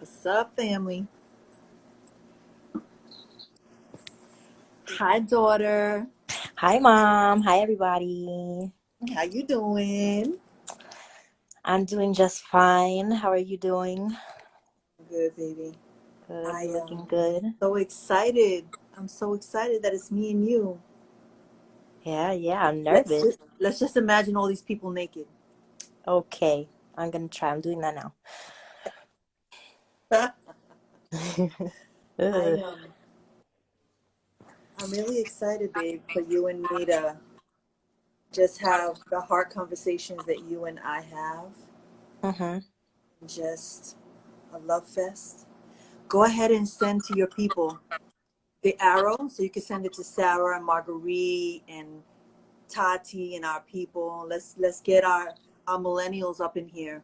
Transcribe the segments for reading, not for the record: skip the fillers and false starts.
What's up, family? Hi, daughter. Hi, Mom. Hi, everybody. How you doing? I'm doing just fine. How are you doing? Good, baby. Good. I You're looking am good. so excited. I'm so excited that it's me and you. Yeah, I'm Let's nervous. just, let's just imagine all these people naked. Okay, I'm gonna try. I'm doing that now. I Ugh. I'm really excited, babe, for you and me to just have the heart conversations that you and I have. Mm-hmm. Just a love fest. Go ahead and send to your people the arrow so you can send it to Sarah and Marguerite and Tati and our people. Let's get our millennials up in here.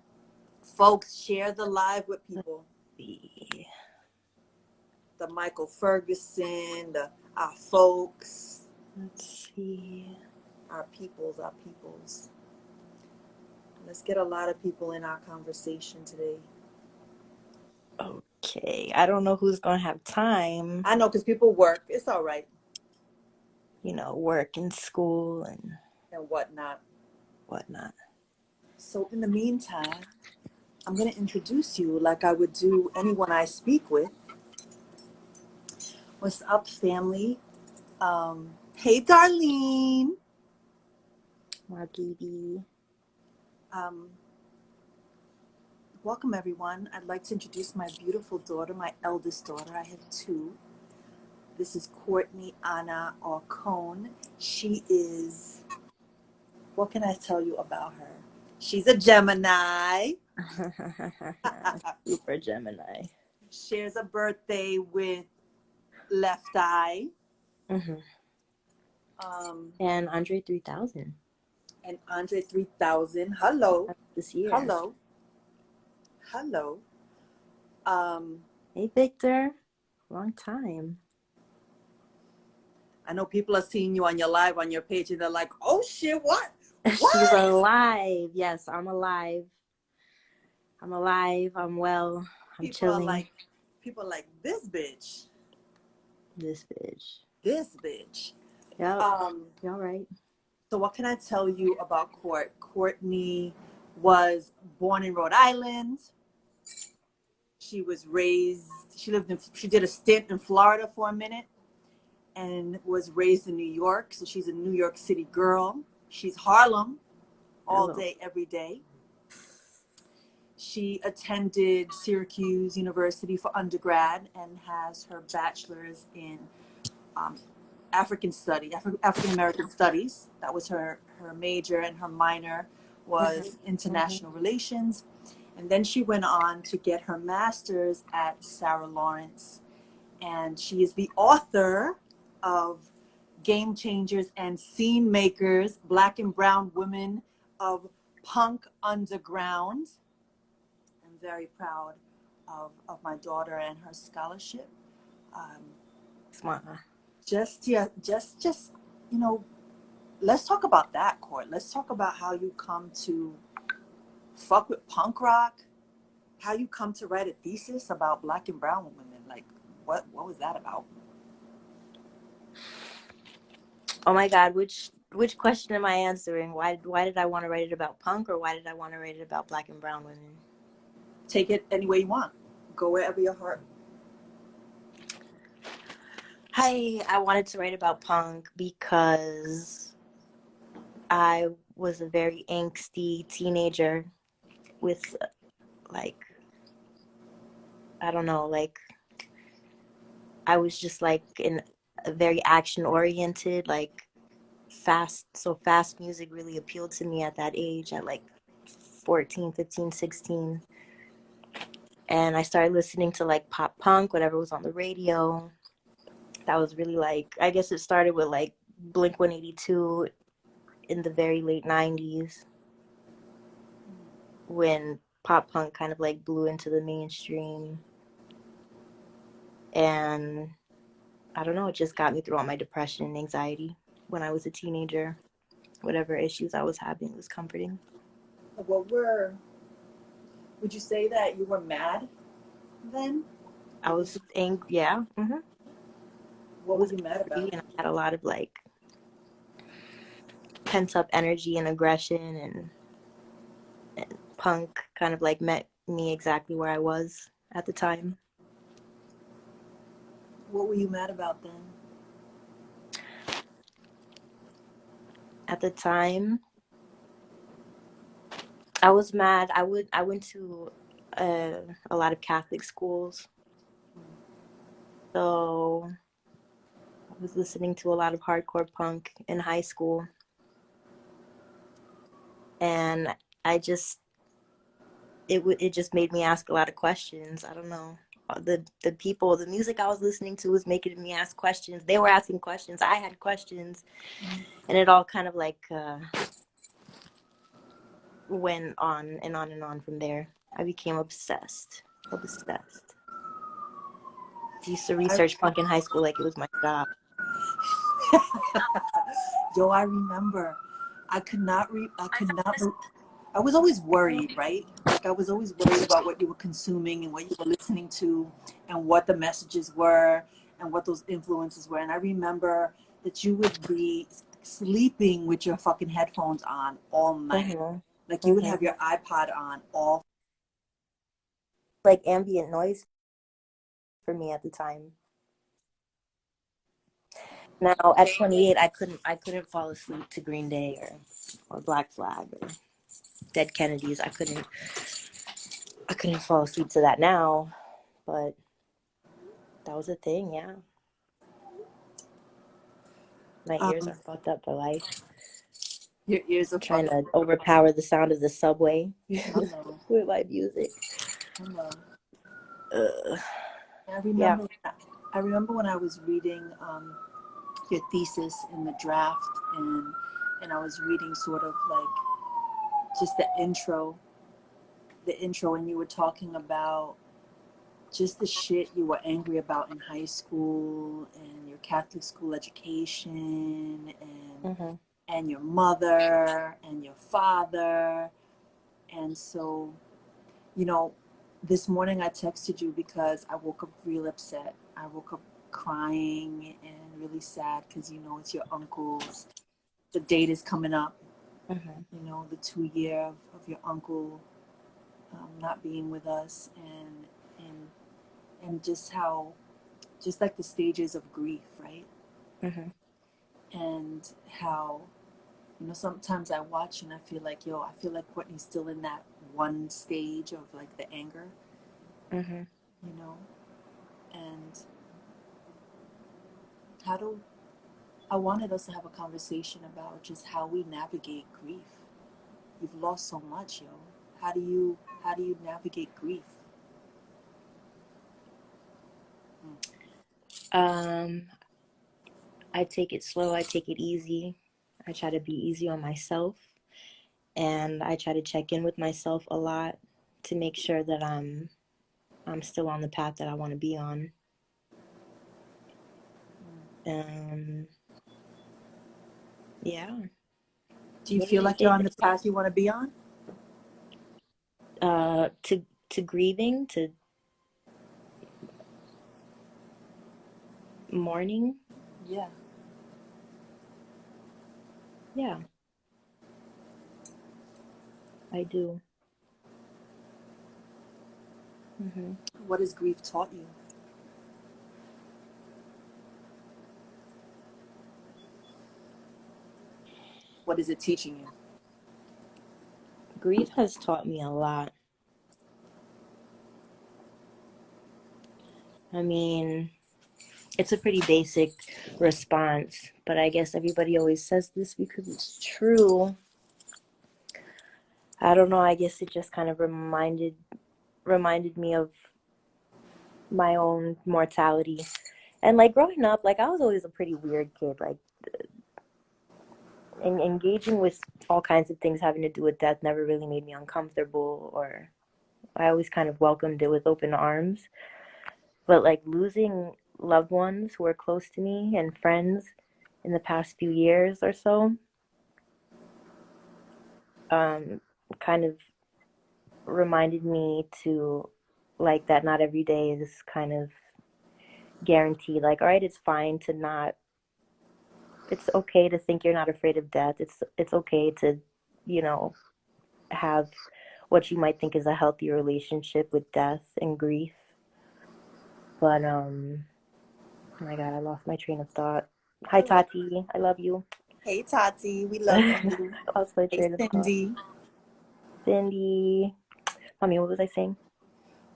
Folks, share the live with people. See. The Michael Ferguson, our folks, Let's see. our peoples. Let's get a lot of people in our conversation today. Okay, I don't know who's gonna have time. I know because people work. It's all right. Work and school and And whatnot. whatnot. So in the meantime, I'm going to introduce you like I would do anyone I speak with. What's up, family? Hey, Darlene. Margidi. Um, Welcome, everyone. I'd like to introduce my beautiful daughter, my eldest daughter. I have two. This is Courtney Anna Arcone. She is, what can I tell you about her? She's a Gemini. Super Gemini. Shares a birthday with Left Eye. Mm-hmm. Um, And Andre 3000 and Andre 3000. Hello. this year. Hello. Hello. Um, Hey, Victor. Long time. I know people are seeing you on your live on your page and they're like, oh shit, what? She's What? alive. Yes, I'm alive. I'm alive. I'm well. I'm People are chilling. like, this bitch. This bitch. This bitch. Yep. Um, You all right? so what can I tell you about Courtney was born in Rhode Island. She was raised, she did a stint in Florida for a minute and was raised in New York. So she's a New York City girl. She's Harlem all Hello. day, every day. She attended Syracuse University for undergrad and has her bachelor's in African American studies. That was her major, and her minor was international relations. And then she went on to get her master's at Sarah Lawrence. And she is the author of Game Changers and Scene Makers, Black and Brown Women of Punk Underground. I'm very proud of my daughter and her scholarship. Smart. Just let's talk about that, Court. Let's talk about how you come to fuck with punk rock, how you come to write a thesis about Black and brown women. Like, what was that about? Oh my God, which question am I answering? Why did I want to write it about punk, or why did I want to write it about Black and brown women? Take it any way you want. Go wherever your heart. I wanted to write about punk because I was a very angsty teenager with I don't know, I was just in a very action oriented, fast music really appealed to me at that age, at 14, 15, 16. And I started listening to pop punk, whatever was on the radio. That was really I guess it started with Blink 182 in the very late 90s, when pop punk kind of blew into the mainstream. And I don't know, it just got me through all my depression and anxiety when I was a teenager. Whatever issues I was having was comforting. Would you say that you were mad then? I was angry. Yeah. I What were was you mad angry about? and I had a lot of like pent up energy and aggression, and punk kind of like met me exactly where I was at the time. What were you mad about then? At the time, I was mad. I went to a lot of Catholic schools, so I was listening to a lot of hardcore punk in high school, and I just it just made me ask a lot of questions. I don't know. The music I was listening to was making me ask questions. They were asking questions. I had questions, and it all kind of like went on and on and on from there. I became obsessed. Obsessed. I used to I, research punk in high school like it was my job. Yo, I remember. I could not. I was always worried, right? Like I was always worried about what you were consuming and what you were listening to, and what the messages were, and what those influences were. And I remember that you would be sleeping with your fucking headphones on all night. Like you would have your iPod on all. Like ambient noise for me at the time. Now at 28, I couldn't fall asleep to Green Day or Black Flag or Dead Kennedys. I couldn't fall asleep to that now, but that was a thing. Yeah, my ears Um, are fucked up for life. your ears are Trying fucking. to overpower the sound of the subway I know. with my music. I know. Ugh. I Yeah. remember. I remember when I was reading your thesis in the draft, and I was reading sort of like just the intro, and you were talking about just the shit you were angry about in high school and your Catholic school education Mm-hmm. and your mother and your father. And so, you know, this morning I texted you because I woke up real upset. I woke up crying and really sad because you know it's your uncle's. The date is coming up. Mm-hmm. You know, the 2 year of your uncle not being with us, and and just how, just like the stages of grief, right? Mm-hmm. And how, you know, sometimes I watch and I feel like, yo, I feel like Courtney's still in that one stage of like the anger, Mm-hmm. you know. And how do I wanted us to have a conversation about just how we navigate grief. You've lost so much, yo. How do you navigate grief? Um, I take it slow. I take it easy. I try to be easy on myself, and I try to check in with myself a lot to make sure that I'm still on the path that I want to be on. Um, yeah. Do you What feel did like you're on the path you want to be on? to grieving, to mourning? Yeah. Yeah, I do. Hmm. What has grief taught you? What is it teaching you? Grief has taught me a lot. I mean, it's a pretty basic response, but I guess everybody always says this because it's true. I don't know, I guess it just kind of reminded me of my own mortality. And like growing up, like I was always a pretty weird kid, like engaging with all kinds of things having to do with death never really made me uncomfortable, or I always kind of welcomed it with open arms. But like losing loved ones who are close to me and friends in the past few years or so, um, kind of reminded me to like that not every day is kind of guaranteed. Like, all right, it's fine to not, it's okay to think you're not afraid of death. It's okay to, you know, have what you might think is a healthy relationship with death and grief. But oh my God, I lost my train of thought. Hi Tati, I love you. Hey Tati, we love I you. lost my Hey train of thought. Cindy. Cindy, mommy, what was I saying?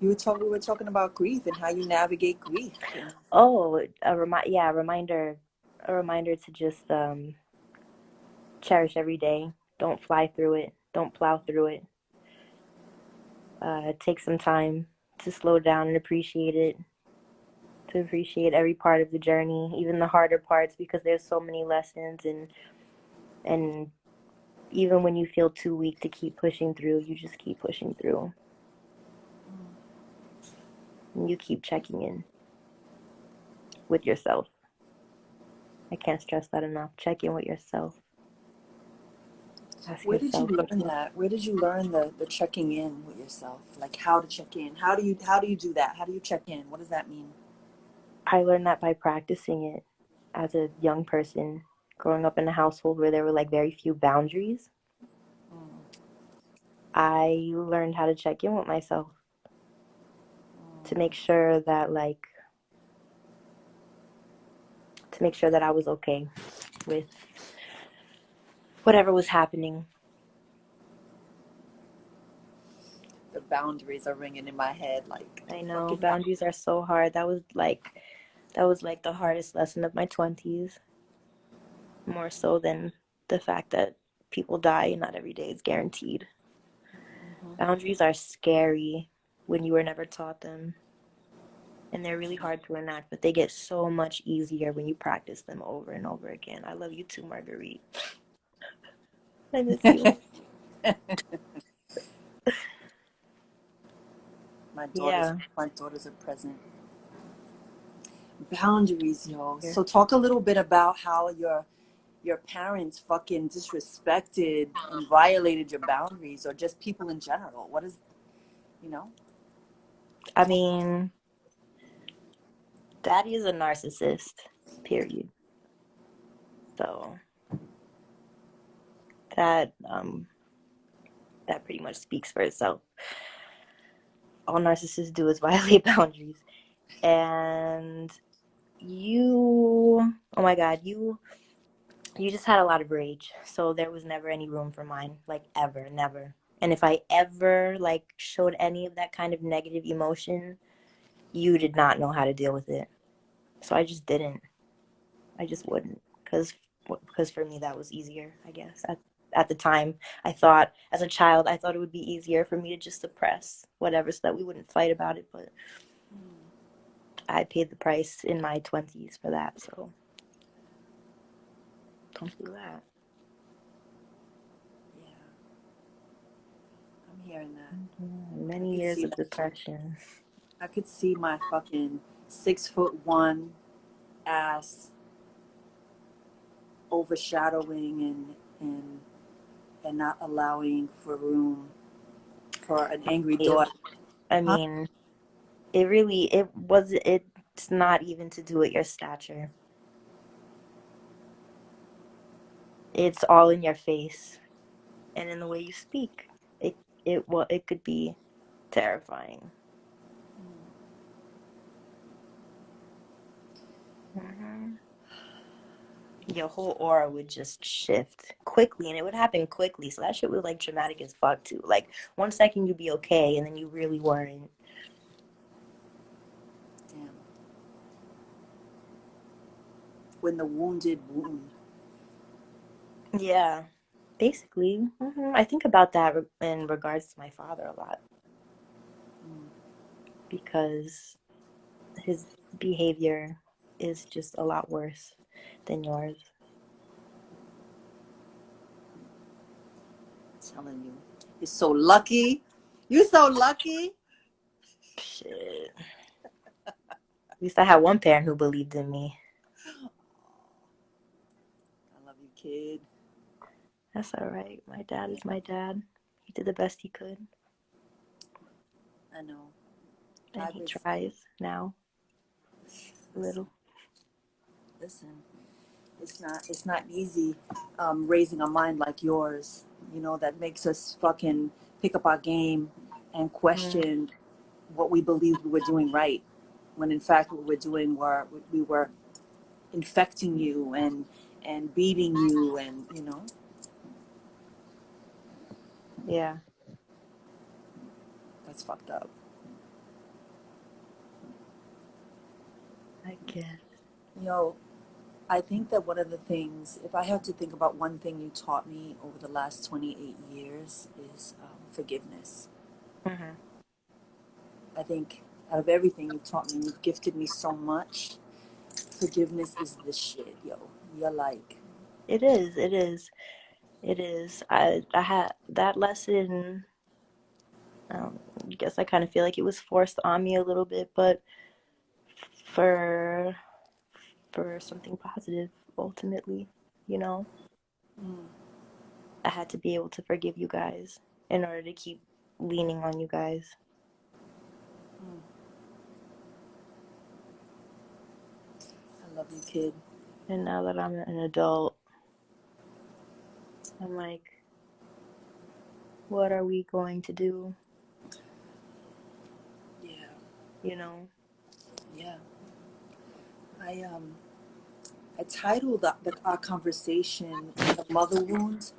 We were talking about grief and how you navigate grief. And Oh, a reminder to just cherish every day. Don't fly through it. Don't plow through it. Take some time to slow down and appreciate it. To appreciate every part of the journey, even the harder parts, because there's so many lessons, and even when you feel too weak to keep pushing through, you just keep pushing through. And you keep checking in with yourself. I can't stress that enough. Check in with yourself. Ask where did you yourself. learn that? Where did you learn the checking in with yourself? Like how to check in? How do you do that? How do you check in? What does that mean? I learned that by practicing it as a young person, growing up in a household where there were like very few boundaries. I learned how to check in with myself to make sure that I was okay with whatever was happening. The boundaries are ringing in my head like I know fucking boundaries are so hard. That was like the hardest lesson of my 20s, more so than the fact that people die and not every day is guaranteed. Boundaries are scary when you were never taught them, and they're really hard to enact, but they get so much easier when you practice them over and over again. I love you too, Marguerite. I miss you. Yeah. My daughters are present. Boundaries, yo. Yeah. So talk a little bit about how your parents fucking disrespected and violated your boundaries, or just people in general. What is, you know? I mean, Daddy is a narcissist, period. So that that pretty much speaks for itself. All narcissists do is violate boundaries. And oh my God, you just had a lot of rage. So there was never any room for mine, like ever, never. And if I ever like showed any of that kind of negative emotion, you did not know how to deal with it. So I just didn't. I just wouldn't, because for me that was easier, I guess. At the time, I thought, as a child, I thought it would be easier for me to just suppress whatever so that we wouldn't fight about it. But I paid the price in my 20s for that, so don't do that. Yeah, I'm hearing that. I Many could years see of that. depression. I could see my fucking 6'1" ass overshadowing and not allowing for room for an angry daughter. I Huh? mean, it's not even to do with your stature. It's all in your face and in the way you speak. It could be terrifying. hmm Your whole aura would just shift quickly, and it would happen quickly. So that shit was like traumatic as fuck too. Like 1 second you'd be okay, and then you really weren't. Damn. When the wounded wound. Yeah, basically. I think about that in regards to my father a lot because his behavior is just a lot worse than yours. I'm telling you. You're so lucky. You're so lucky. Shit. At least I had one parent who believed in me. I love you, kid. That's all right. My dad Yeah, is my dad. He did the best he could. I know. And I he was, tries now a little. listen, it's not easy raising a mind like yours, you know, that makes us fucking pick up our game and Mm, question what we believed we were doing right, when in fact what we were doing were we were infecting you and beating you, and you know, yeah, that's fucked up. I guess. You know, I think that one of the things, if I had to think about one thing you taught me over the last 28 years, is forgiveness. Hmm. I think out of everything you've taught me, you've gifted me so much. Forgiveness is the shit, yo. You're like, It is. It is. It is. I had that lesson. I guess I kind of feel like it was forced on me a little bit, but for for something positive ultimately, you know. mm, I had to be able to forgive you guys in order to keep leaning on you guys. mm, I love you, kid. And now that I'm an adult, I'm like, what are we going to do? Yeah, You know? yeah. I I titled our conversation "The Mother Wound"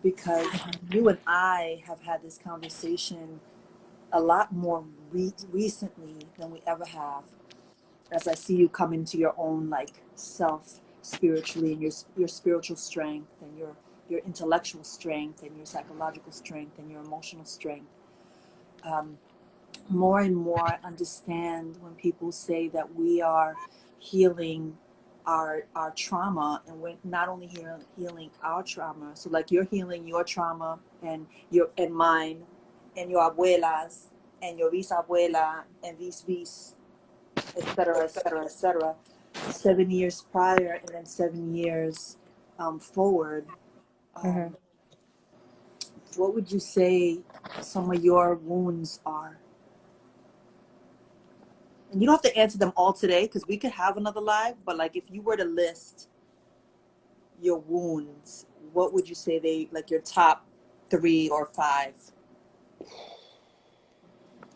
because you and I have had this conversation a lot more recently than we ever have. As I see you come into your own like self spiritually, and your spiritual strength, and your intellectual strength, and your psychological strength, and your emotional strength. Um, More and more I understand when people say that we are healing our trauma, and we're not only healing our trauma. So like you're healing your trauma and your and mine and your abuelas and your bisabuela and vis, etc., etc., etc. 7 years prior, and then 7 years forward. Mm-hmm. Um, what would you say some of your wounds are? And you don't have to answer them all today because we could have another live, but like if you were to list your wounds, what would you say they like your top 3 or 5?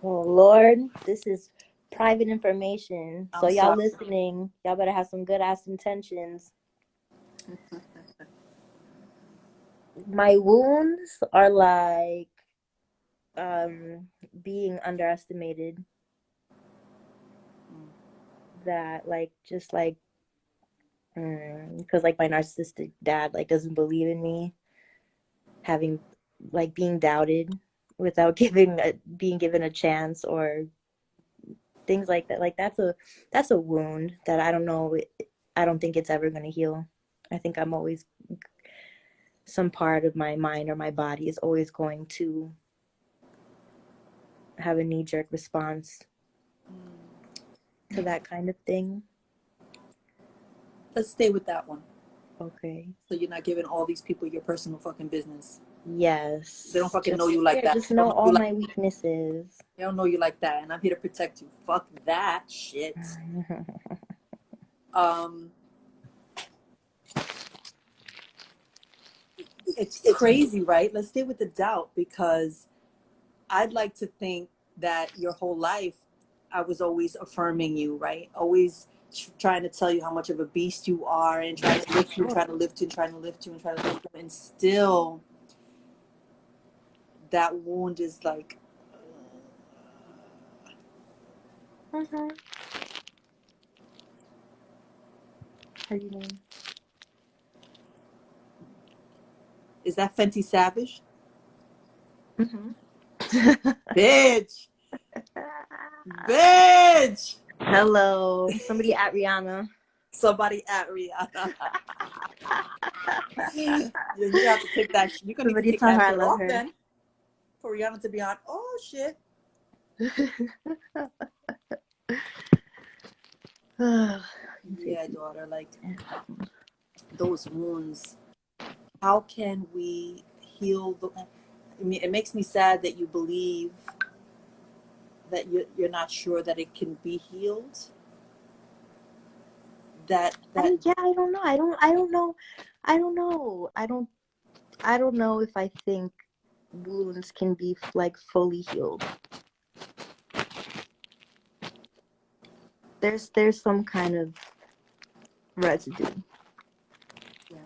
Oh, Lord, this is private information. So I'm y'all sorry. listening, y'all better have some good ass intentions. My wounds are like um being underestimated, that like just like because like my narcissistic dad like doesn't believe in me, having like being doubted without being given a chance, or things like that. Like that's a wound that I don't know. I don't think it's ever going to heal. I think I'm always, some part of my mind or my body is always going to have a knee-jerk response to that kind of thing. Let's stay with that one. Okay. So you're not giving all these people your personal fucking business. They don't Yes. fucking know you like that. Just They don't know know you all like, my weaknesses. they don't know you like that, and I'm here to protect you. Fuck that shit. Um, it's crazy, right? Let's stay with the doubt, because I'd like to think that your whole life I was always affirming you, right? Always trying to tell you how much of a beast you are, and trying to lift you and trying to lift you and trying to lift you and trying to lift you. And still, that wound is like, Mhm. How do you mean? is that Fenty Savage? Mhm. Bitch! Bitch! Hello. Somebody at Rihanna. Somebody at Rihanna. You have to take that. You're gonna need to Somebody take tell her that I shirt love off her. then, for Rihanna to be on. Oh shit! Yeah, daughter. Like those wounds. How can we heal the? I mean, it makes me sad that you believe that you're not sure that it can be healed. That Yeah, I don't know. I don't know. I don't know. I don't know if I think wounds can be like fully healed. There's some kind of residue. yeah.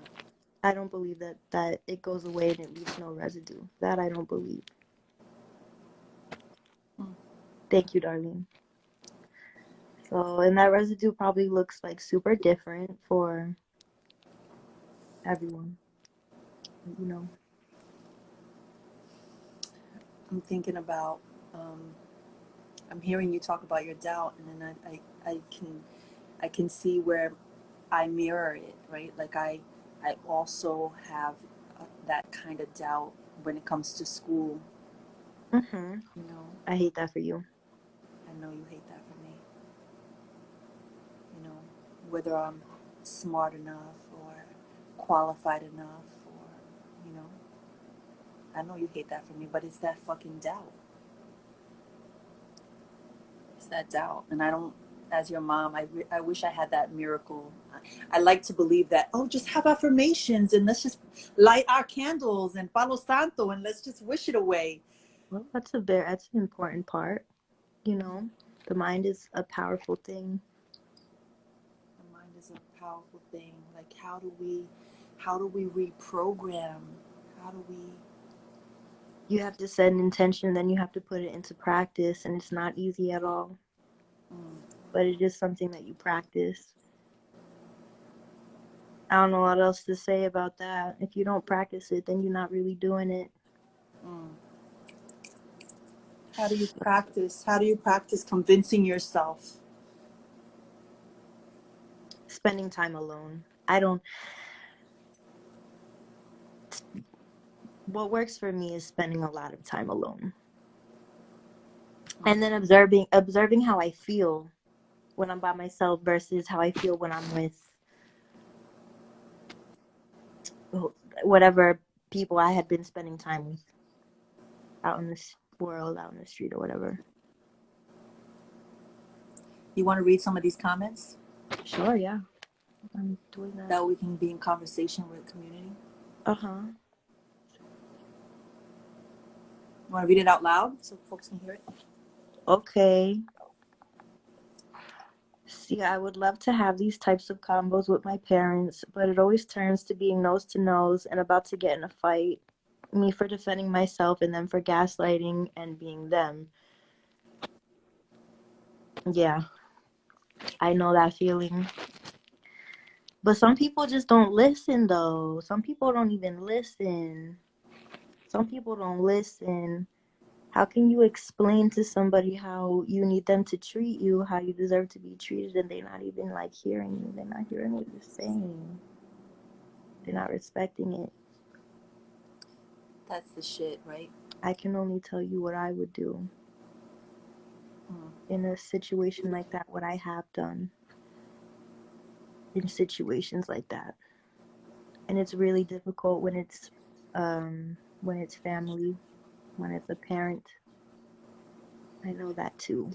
I don't believe that it goes away and it leaves no residue. That I don't believe. Mm. Thank you, Darlene. So, and that residue probably looks like super different for everyone. You know. I'm thinking about. I'm hearing you talk about your doubt, and then I can see where I mirror it, right? Like I also have that kind of doubt when it comes to school. Mhm. You know, I hate that for you. I know you hate that for me. You know, whether I'm smart enough or qualified enough, or you know, I know you hate that for me. But it's that fucking doubt. It's that doubt, and I don't. As your mom, I wish I had that miracle. I like to believe that, oh, just have affirmations and let's just light our candles and Palo Santo and let's just wish it away. Well, that's an important part. You know, the mind is a powerful thing. The mind is a powerful thing. Like how do we reprogram? How do we You have to set an intention, then you have to put it into practice, and it's not easy at all. But it is something that you practice. I don't know what else to say about that. If you don't practice it, then you're not really doing it. how do you practice? How do you practice convincing yourself? Spending time alone. What works for me is spending a lot of time alone. And then observing how I feel when I'm by myself versus how I feel when I'm with whatever people I had been spending time with out in this world, out in the street or whatever. You want to read some of these comments? Sure, yeah. I'm doing that. That we can be in conversation with the community. Uh-huh. You want to read it out loud so folks can hear it? Okay. See, I would love to have these types of combos with my parents, but it always turns to being nose to nose and about to get in a fight. Me for defending myself and them for gaslighting and being them. Yeah, I know that feeling. But some people just don't listen, though. Some people don't even listen. Some people don't listen. How can you explain to somebody how you need them to treat you, how you deserve to be treated, and they're not even like hearing you? They're not hearing what you're saying. They're not respecting it. That's the shit, right? I can only tell you what I would do in a situation like that, what I have done in situations like that. And it's really difficult when it's family, when it's a parent. I know that too.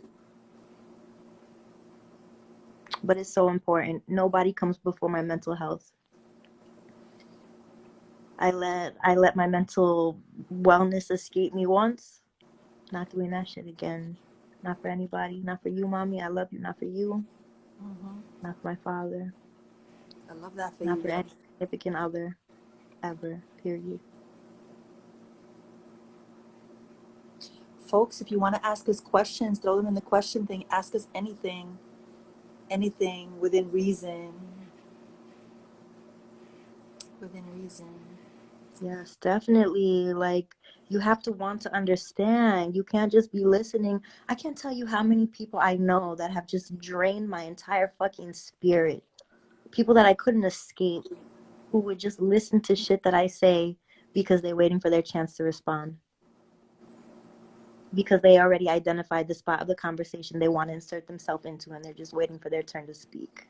But it's so important. Nobody comes before my mental health. I let my mental wellness escape me once. Not doing that shit again. Not for anybody. Not for you, mommy. I love you. Not for you. Not for my father. I love that for Not you. for any significant other ever. Period. Folks, if you want to ask us questions, throw them in the question thing. Ask us anything, anything within reason. Within reason. Yes, definitely. Like, you have to want to understand. You can't just be listening. I can't tell you how many people I know that have just drained my entire fucking spirit. People that I couldn't escape, who would just listen to shit that I say because they're waiting for their chance to respond. Because they already identified the spot of the conversation they want to insert themselves into, and they're just waiting for their turn to speak.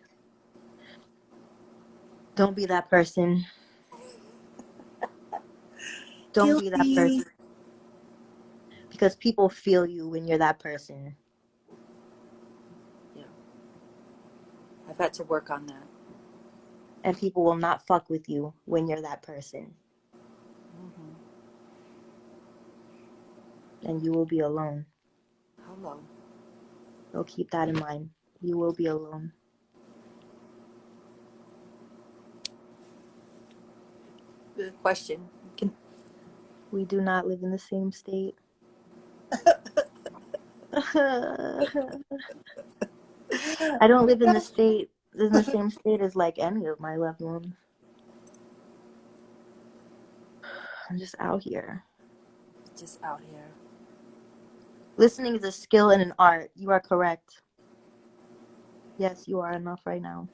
Don't be that person. Don't be that person. because people feel you when you're that person. Yeah. I've had to work on that. And people will not fuck with you when you're that person. And you will be alone. Hello. So keep that in mind. You will be alone. Good question. We do not live in the same state. I don't live in the same state as like any of my loved ones. I'm just out here. Just out here. Listening is a skill and an art. You are correct. Yes, you are enough right now.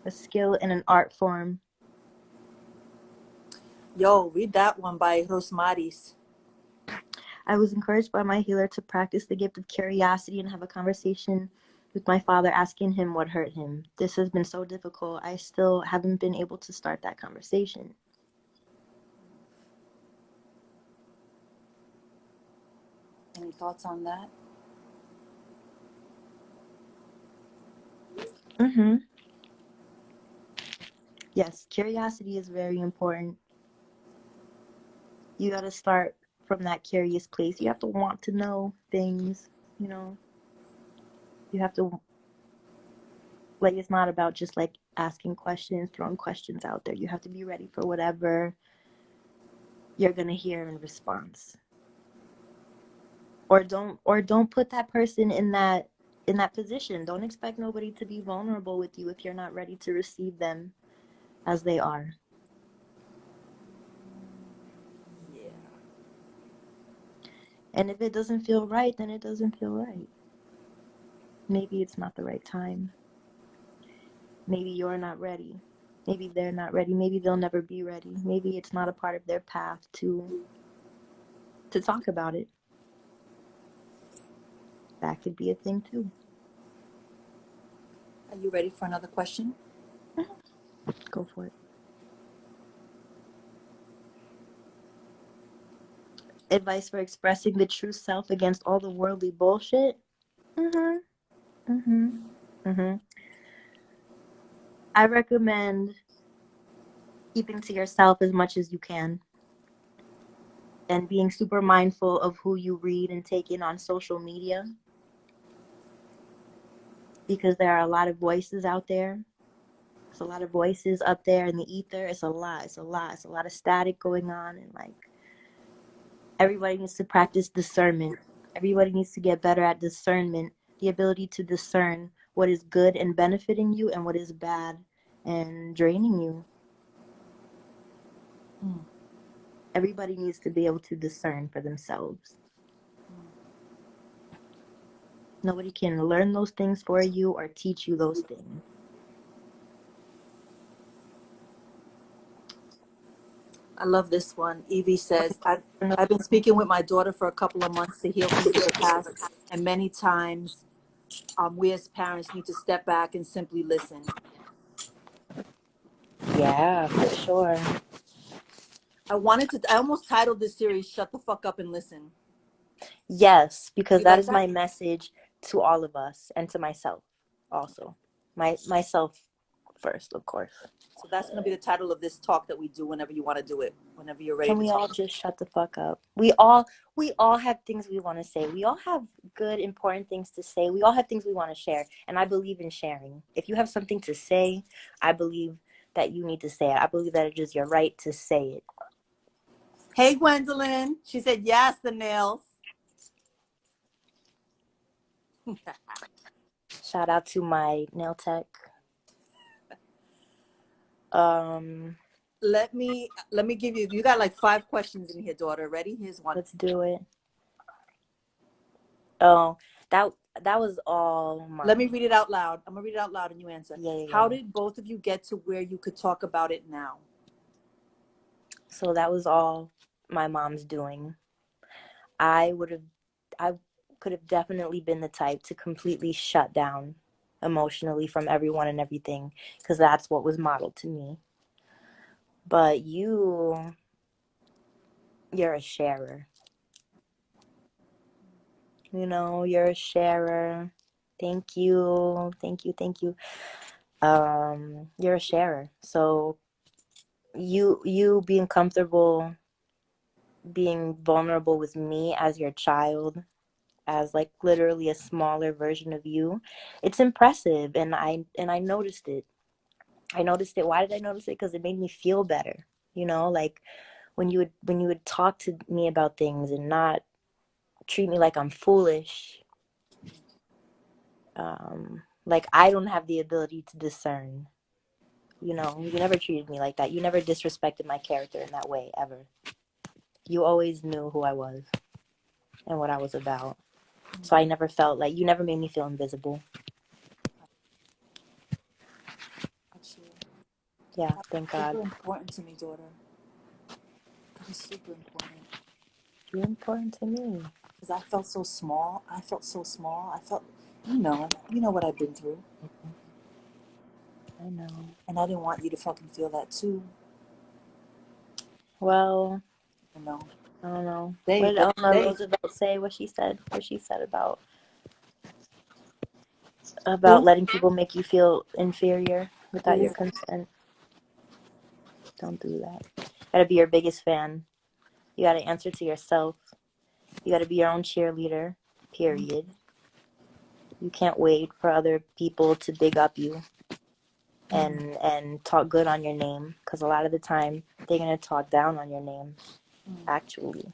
A skill and an art form. Yo, read that one by Rosmaris. I was encouraged by my healer to practice the gift of curiosity and have a conversation with my father, asking him what hurt him. This has been so difficult. I still haven't been able to start that conversation. Any thoughts on that? Yes, curiosity is very important. You got to start from that curious place. You have to want to know things, you know. You have to, like, it's not about just like asking questions, throwing questions out there. You have to be ready for whatever you're going to hear in response. Or don't put that person in that position. Don't expect nobody to be vulnerable with you if you're not ready to receive them as they are. Yeah. And if it doesn't feel right, then it doesn't feel right. Maybe it's not the right time. Maybe you're not ready. Maybe they're not ready. Maybe they'll never be ready. Maybe it's not a part of their path to talk about it. That could be a thing too. Are you ready for another question? Go for it. Advice for expressing the true self against all the worldly bullshit? I recommend keeping to yourself as much as you can and being super mindful of who you read and take in on social media, because there are a lot of voices out there. There's a lot of voices up there in the ether. It's a lot of static going on, and like everybody needs to practice discernment. Everybody needs to get better at discernment, the ability to discern what is good and benefiting you and what is bad and draining you. Everybody needs to be able to discern for themselves. Nobody can learn those things for you or teach you those things. I love this one. Evie says, I've been speaking with my daughter for a couple of months to heal things of the past, and many times we as parents need to step back and simply listen. Yeah, for sure. I almost titled this series "Shut the Fuck Up and Listen." Yes, because You that like is that? my message to all of us and to myself also. Myself first, of course. So that's going to be the title of this talk that we do whenever you want to do it, whenever you're ready Can to we all talk. just shut the fuck up? We all have things we want to say. We all have good, important things to say. We all have things we want to share. And I believe in sharing. If you have something to say, I believe that you need to say it. I believe that it is your right to say it. Hey, Gwendolyn. She said, yes, the nails. Shout out to my nail tech. Let me give you got like 5 questions in here, daughter. Ready? Here's one. Let's do it. Oh, that was all mine. Let me read it out loud. I'm gonna read it out loud and you answer. Yeah. How did both of you get to where you could talk about it now? So that was all my mom's doing. I could have definitely been the type to completely shut down emotionally from everyone and everything, because that's what was modeled to me. But you're a sharer. You know, you're a sharer. Thank you. Thank you. Thank you. You're a sharer. So you being comfortable being vulnerable with me as your child, as like literally a smaller version of you, it's impressive. And I noticed it. I noticed it. Why did I notice it? Because it made me feel better. You know, like when you would talk to me about things and not treat me like I'm foolish. Like I don't have the ability to discern. You know, you never treated me like that. You never disrespected my character in that way, ever. You always knew who I was and what I was about. So I never felt like, you never made me feel invisible. Actually, Yeah, that thank was God. super important to me, daughter. That was super important. You're important to me. Because I felt so small. I felt so small. I felt, you know what I've been through. I know. And I didn't want you to fucking feel that too. Well, You know. I don't know. They, What did what Eleanor they, Roosevelt say? What she said? What she said about who? letting people make you feel inferior without your Who? consent? Don't do that. You gotta be your biggest fan. You gotta answer to yourself. You gotta be your own cheerleader. Period. You can't wait for other people to big up you and talk good on your name, because a lot of the time they're gonna talk down on your name, actually.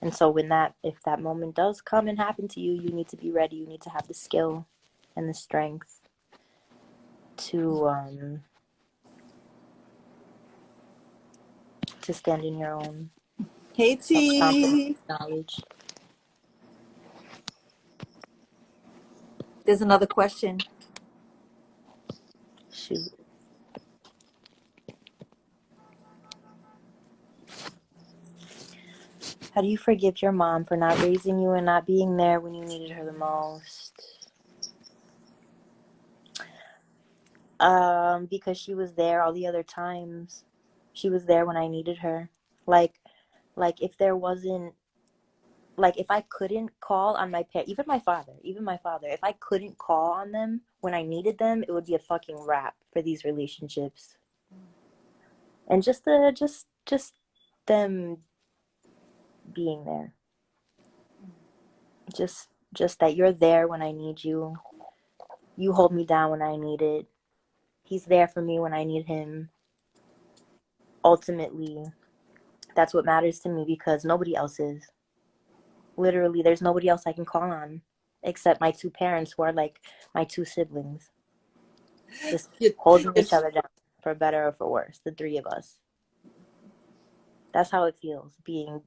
And so if that moment does come and happen to you, you need to be ready. You need to have the skill and the strength to stand in your own Hey self-confidence, T. knowledge. There's another question. Shoot. How do you forgive your mom for not raising you and not being there when you needed her the most? Because she was there all the other times. She was there when I needed her. Like if there wasn't, like if I couldn't call on my parents, even my father, if I couldn't call on them when I needed them, it would be a fucking wrap for these relationships. And just them being there. Just that you're there when I need you. You hold me down when I need it. He's there for me when I need him. Ultimately, that's what matters to me, because nobody else is. Literally, there's nobody else I can call on except my two parents, who are like my two siblings. Just holding each other down, for better or for worse, the three of us. That's how it feels, being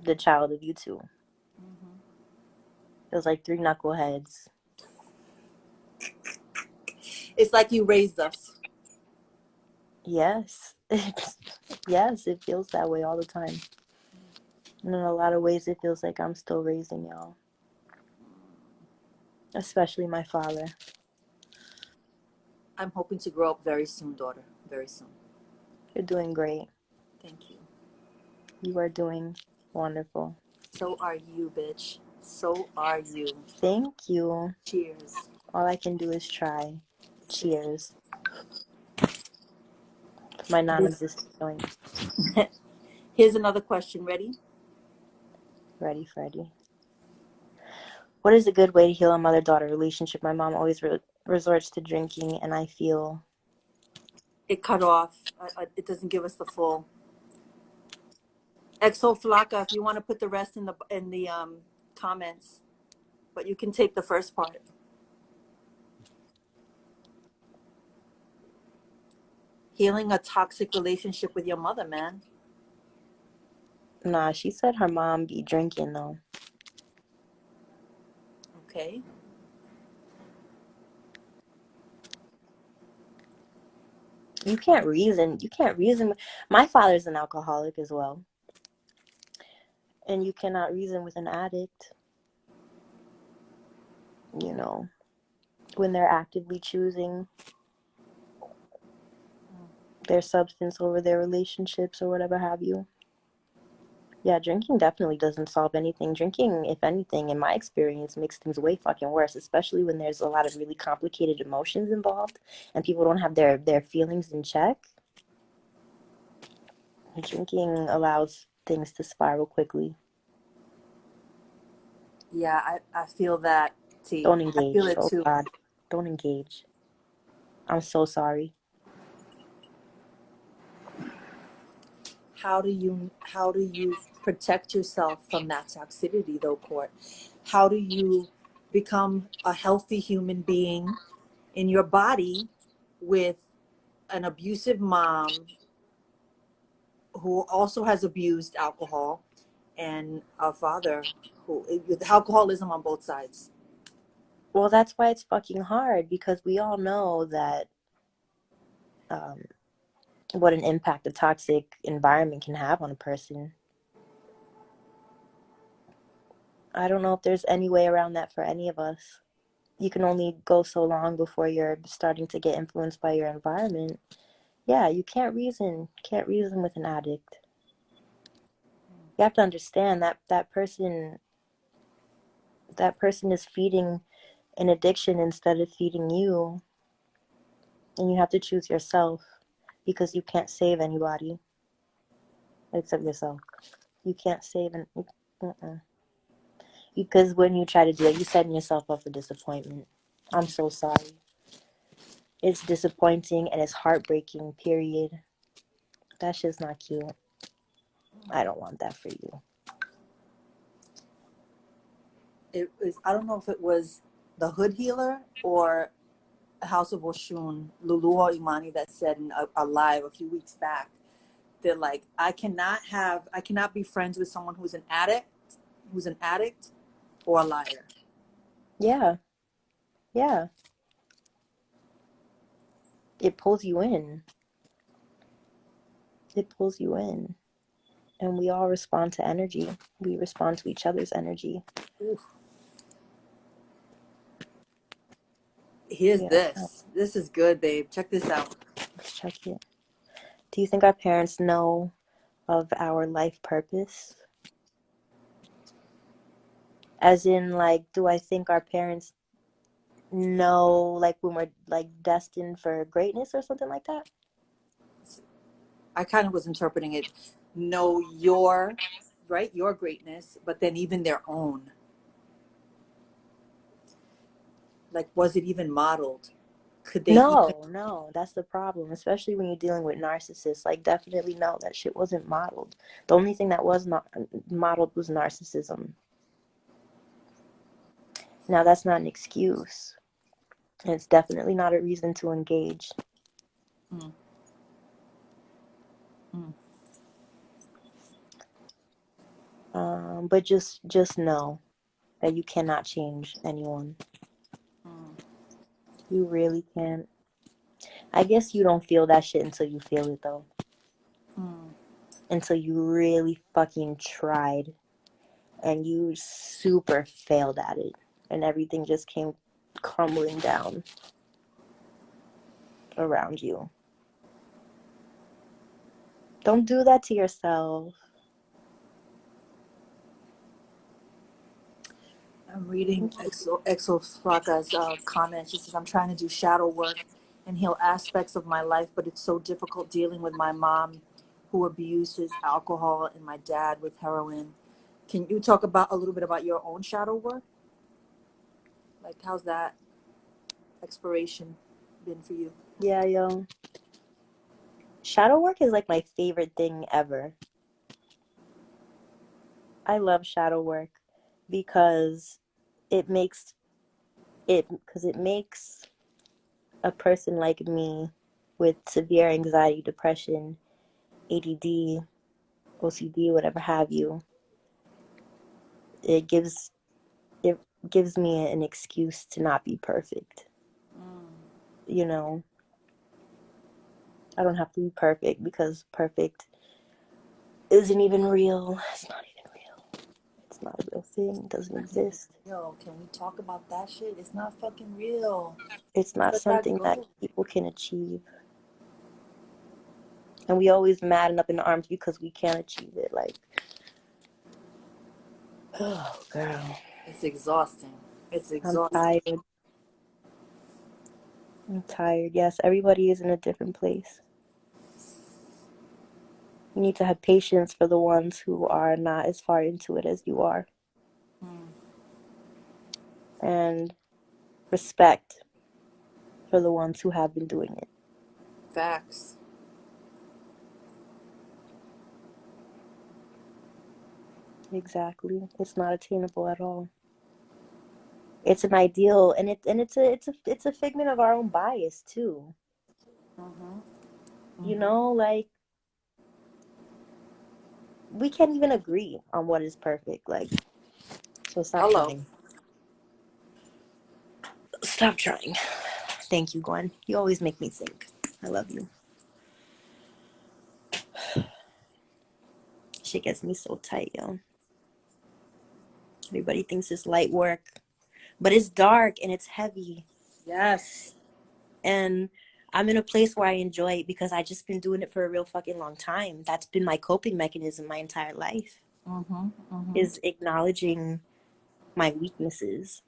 the child of you two. Feels like three knuckleheads. It's like you raised us. Yes. Yes, it feels that way all the time. And in a lot of ways, it feels like I'm still raising y'all. Especially my father. I'm hoping to grow up very soon, daughter. Very soon. You're doing great. Thank you. You are doing wonderful. So are you, bitch. So are you. Thank you. Cheers. All I can do is try. Cheers. My non-existent joint. Here's another question. Ready? Ready, Freddy. What is a good way to heal a mother-daughter relationship? My mom always resorts to drinking, and I feel... It cut off. It doesn't give us the full. Exo Flaka, if you want to put the rest in the comments, but you can take the first part. Healing a toxic relationship with your mother, man. Nah, she said her mom be drinking, though. Okay. You can't reason. My father's an alcoholic as well. And you cannot reason with an addict. You know, when they're actively choosing their substance over their relationships or whatever have you. Yeah, drinking definitely doesn't solve anything. Drinking, if anything, in my experience, makes things way fucking worse, especially when there's a lot of really complicated emotions involved and people don't have their feelings in check. Drinking allows things to spiral quickly. Yeah, I feel that, T. Don't I feel engage. it Oh too. God, don't engage. I'm so sorry. How do you protect yourself from that toxicity though, Court? How do you become a healthy human being in your body with an abusive mom who also has abused alcohol and a father who with alcoholism on both sides? Well, that's why it's fucking hard because we all know that um, what an impact a toxic environment can have on a person. I don't know if there's any way around that for any of us. You can only go so long before you're starting to get influenced by your environment. Yeah, you can't reason with an addict. You have to understand that that person is feeding an addiction instead of feeding you, and you have to choose yourself because you can't save anybody except yourself. You can't save an because when you try to do it, you're setting yourself up for disappointment. I'm so sorry. It's disappointing and it's heartbreaking, period. That shit's not cute. I don't want that for you. It was, I don't know if it was the Hood Healer or House of Oshun, Lulu or Imani, that said in a live a few weeks back, they're like, I cannot be friends with someone who's an addict or a liar. Yeah, yeah. It pulls you in. It pulls you in. And we all respond to energy. We respond to each other's energy. Oof. Here's Yeah, this. This is good, babe. Check this out. let's check it. Do you think our parents know of our life purpose? As in, like, do I think our parents know, like, when we're, like, destined for greatness or something like that? I kind of was interpreting it, know your, right, your greatness, but then even their own. Like, was it even modeled? Could they even? No, that's the problem, especially when you're dealing with narcissists. Like, definitely no, that shit wasn't modeled. The only thing that was not modeled was narcissism. Now, that's not an excuse. And it's definitely not a reason to engage. Mm, mm, But just know that you cannot change anyone. mm, You really can't. I guess you don't feel that shit until you feel it, though. mm. Until you really fucking tried and you super failed at it and everything just came crumbling down around you. Don't do that to yourself. I'm reading Exo Flocka's comment. She says, I'm trying to do shadow work and heal aspects of my life, but it's so difficult dealing with my mom who abuses alcohol and my dad with heroin. Can you talk about a little bit about your own shadow work? Like, how's that exploration been for you? Yeah, yo. Shadow work is like my favorite thing ever. I love shadow work because it makes it makes a person like me with severe anxiety, depression, ADD, OCD, whatever have you, it gives it gives me an excuse to not be perfect. Mm, You know, I don't have to be perfect because perfect isn't even real. It's not even real. It's not a real thing. It doesn't not even exist. real. Can we talk about that shit? It's not fucking real. It's Let's not let that something that go. people can achieve. And we always mad and up in arms because we can't achieve it. Like, Oh, girl. It's exhausting. It's I'm exhausting. tired. I'm tired. Yes, everybody is in a different place. You need to have patience for the ones who are not as far into it as you are. And respect for the ones who have been doing it. Facts. Exactly. It's not attainable at all. It's an ideal, and it's a figment of our own bias too. You know, like we can't even agree on what is perfect. Like, so stop Hello. trying. Stop trying. Thank you, Gwen. You always make me think. I love you. Shit gets me so tight, yo. Everybody thinks it's light work, but it's dark and it's heavy. Yes. And I'm in a place where I enjoy it because I just been doing it for a real fucking long time. That's been my coping mechanism my entire life. Is acknowledging my weaknesses.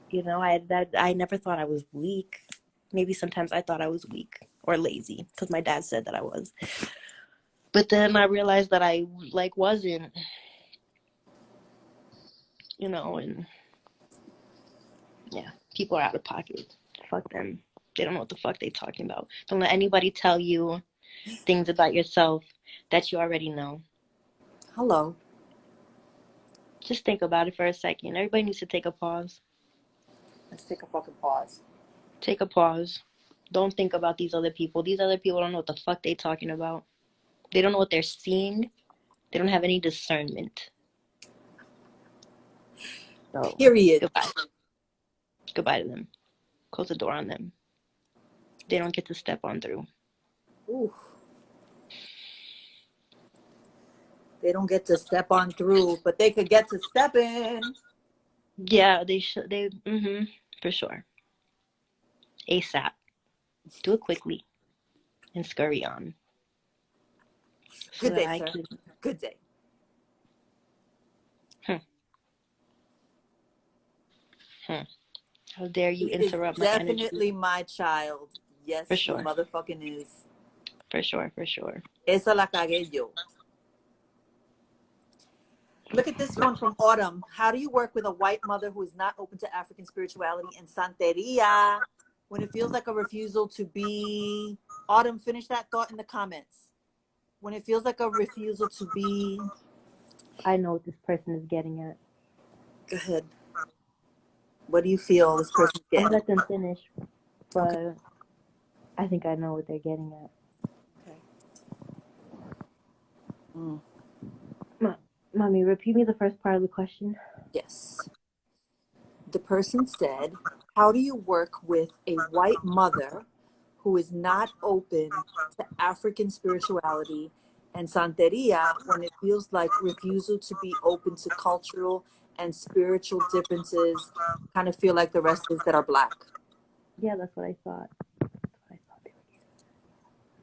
You know, I never thought I was weak. Maybe sometimes I thought I was weak or lazy because my dad said that I was. But then I realized that I like wasn't. You know, and yeah, people are out of pocket. Fuck them. They don't know what the fuck they're talking about. Don't let anybody tell you things about yourself that you already know. Hello. Just think about it for a second. Everybody needs to take a pause. Let's take a fucking pause. Take a pause. Don't think about these other people. These other people don't know what the fuck they're talking about. They don't know what they're seeing. They don't have any discernment. So, Period. goodbye. Goodbye to them. Close the door on them. They don't get to step on through. Ooh. They don't get to step on through, but they could get to step in. Yeah, they should. For sure. ASAP. Do it quickly and scurry on. So Good that day, I sir. could. Good day. How dare you He is interrupt my energy? definitely my child. Yes, For he sure. motherfucking is. For sure. For sure. Esa la cagué yo. Look at this one from Autumn. How do you work with a white mother who is not open to African spirituality and Santeria when it feels like a refusal to be... Autumn, finish that thought in the comments. When it feels like a refusal to be... I know what this person is getting at. Go ahead. What do you feel this person's I'm getting? gonna let them finish, but Okay. I think I know what they're getting at. Okay. Mommy, repeat me the first part of the question. Yes. The person said, how do you work with a white mother who is not open to African spirituality and Santeria when it feels like refusal to be open to cultural and spiritual differences, kind of feel like the rest is that are Black? Yeah, that's what I thought.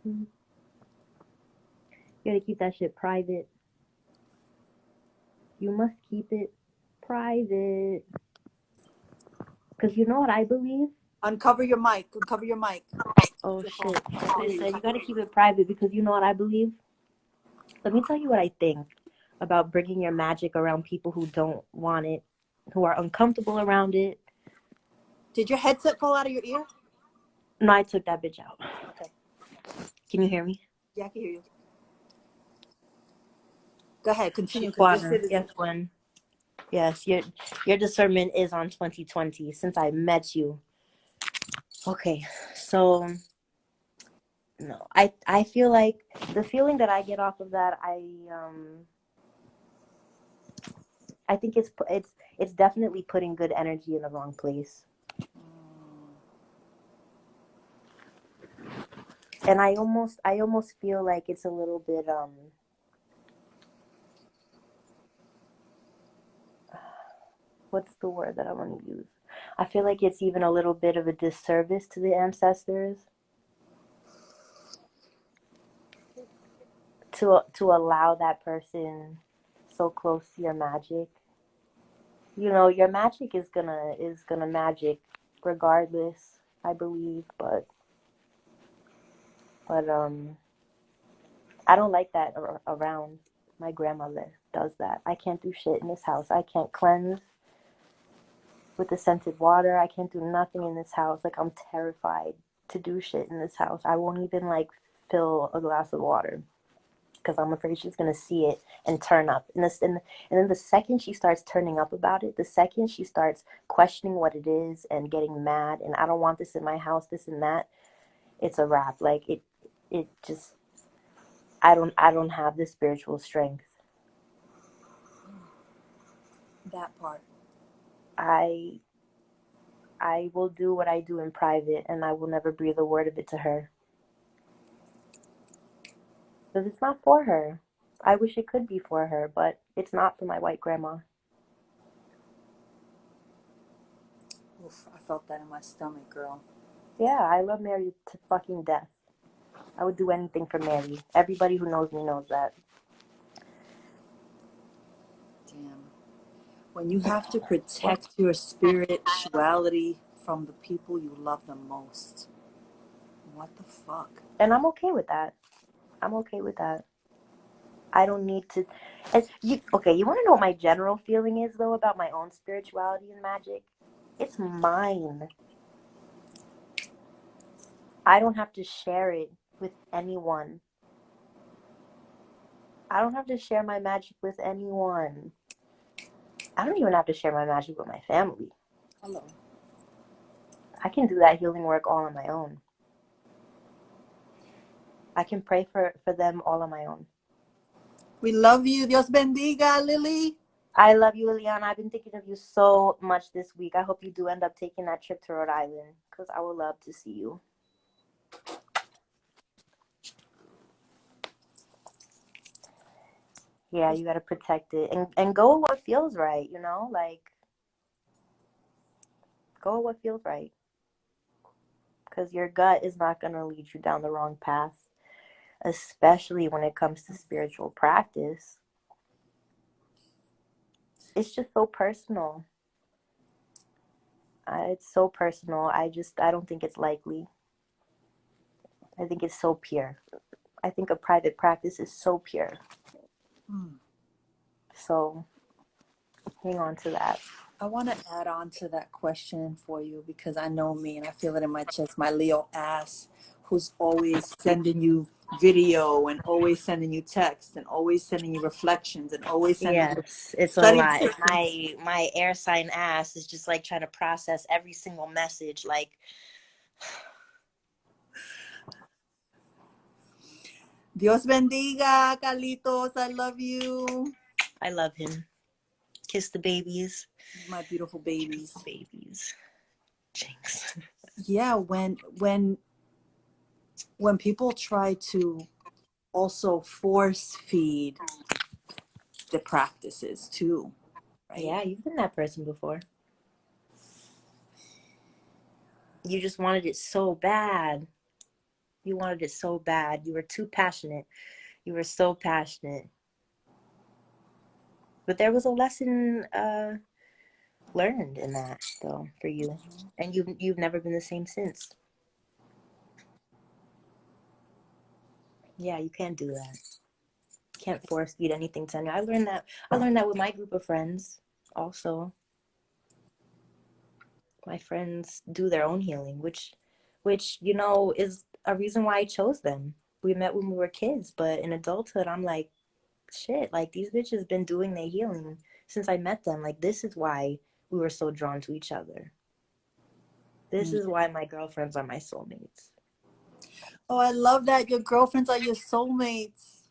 You gotta keep that shit private. You must keep it private. Because you know what I believe? Uncover your mic. Uncover your mic. Oh shit. I said you gotta keep it private because you know what I believe? Let me tell you what I think about bringing your magic around people who don't want it, who are uncomfortable around it. Did your headset fall out of your ear? No, I took that bitch out. Okay. Can you hear me? Yeah, I can hear you. Go ahead. Continue. Yes, Gwen. Yes, your discernment is on 2020 since I met you. Okay, so no, I feel like the feeling that I get off of that, I think it's definitely putting good energy in the wrong place. And I almost feel like it's a little bit what's the word that I want to use? I feel like it's even a little bit of a disservice to the ancestors to allow that person so close to your magic. You know, your magic is gonna magic regardless, I believe, but I don't like that around. My grandmother does that. I can't do shit in this house. I can't cleanse with the scented water. I can't do nothing in this house. Like, I'm terrified to do shit in this house. I won't even like fill a glass of water because I'm afraid she's gonna see it and turn up. And then the second she starts turning up about it, the second she starts questioning what it is and getting mad, and I don't want this in my house, this and that, it's a wrap. Like, it just, I don't have the spiritual strength. That part. I will do what I do in private, and I will never breathe a word of it to her. Because it's not for her. I wish it could be for her, but it's not for my white grandma. Oof, I felt that in my stomach, girl. Yeah, I love Mary to fucking death. I would do anything for Mary. Everybody who knows me knows that. Damn. When you have to protect your spirituality from the people you love the most. What the fuck? And I'm okay with that. I'm okay with that. I don't need to. Okay, you want to know what my general feeling is, though, about my own spirituality and magic? It's mine. I don't have to share it with anyone. I don't have to share my magic with anyone. I don't even have to share my magic with my family. Hello. I can do that healing work all on my own. I can pray for them all on my own. We love you. Dios bendiga, Lily. I love you, Liliana. I've been thinking of you so much this week. I hope you do end up taking that trip to Rhode Island, because I would love to see you. Yeah, you got to protect it and go with what feels right, you know? Like, go with what feels right. Because your gut is not going to lead you down the wrong path, especially when it comes to spiritual practice. It's just so personal. It's so personal. I don't think it's likely. I think it's so pure. I think a private practice is so pure. So hang on to that. I want to add on to that question for you because I know me and I feel it in my chest, my Leo ass, who's always sending you video and always sending you text and always sending you reflections and always sending you It's a study lot. tips. My air sign ass is just like trying to process every single message. Like, Dios bendiga, Carlitos. I love you. I love him. Kiss the babies. My beautiful babies. Babies. Jinx. Yeah, when people try to also force feed the practices too, right? Yeah, you've been that person before. You just wanted it so bad. You wanted it so bad. You were too passionate. You were so passionate. But there was a lesson learned in that, though, for you. And you've never been the same since. Yeah, you can't do that. Can't force feed anything to anyone. I learned that with my group of friends also. My friends do their own healing, which you know is a reason why I chose them. We met when we were kids, but in adulthood I'm like, shit, like these bitches been doing their healing since I met them. Like, this is why we were so drawn to each other. This is why my girlfriends are my soulmates. Oh, I love that your girlfriends are your soulmates.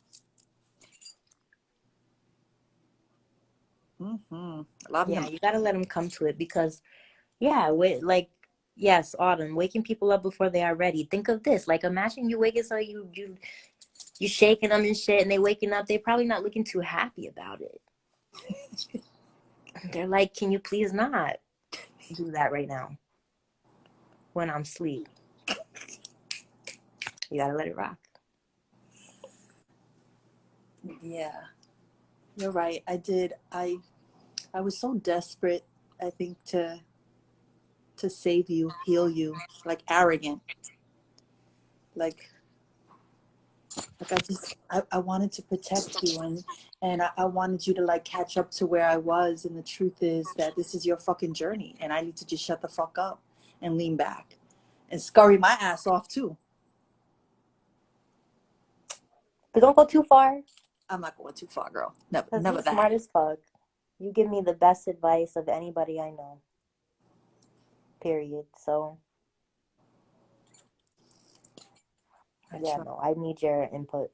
Love Yeah, them. you gotta let them come to it because, yeah, like, yes, Autumn, waking people up before they are ready. Think of this. Like, imagine you waking so you shaking them and shit, and they waking up. They're probably not looking too happy about it. They're like, can you please not do that right now when I'm asleep? You gotta let it rock. Yeah. You're right. I did. I was so desperate, I think, to save you, heal you, like arrogant. Like I wanted to protect you, and I wanted you to like catch up to where I was, and the truth is that this is your fucking journey, and I need to just shut the fuck up and lean back and scurry my ass off too. But don't go too far. I'm not going too far, girl. Never, Because you never that. smart as fuck. You give me the best advice of anybody I know. Period. So, yeah, Try. no, I need your input.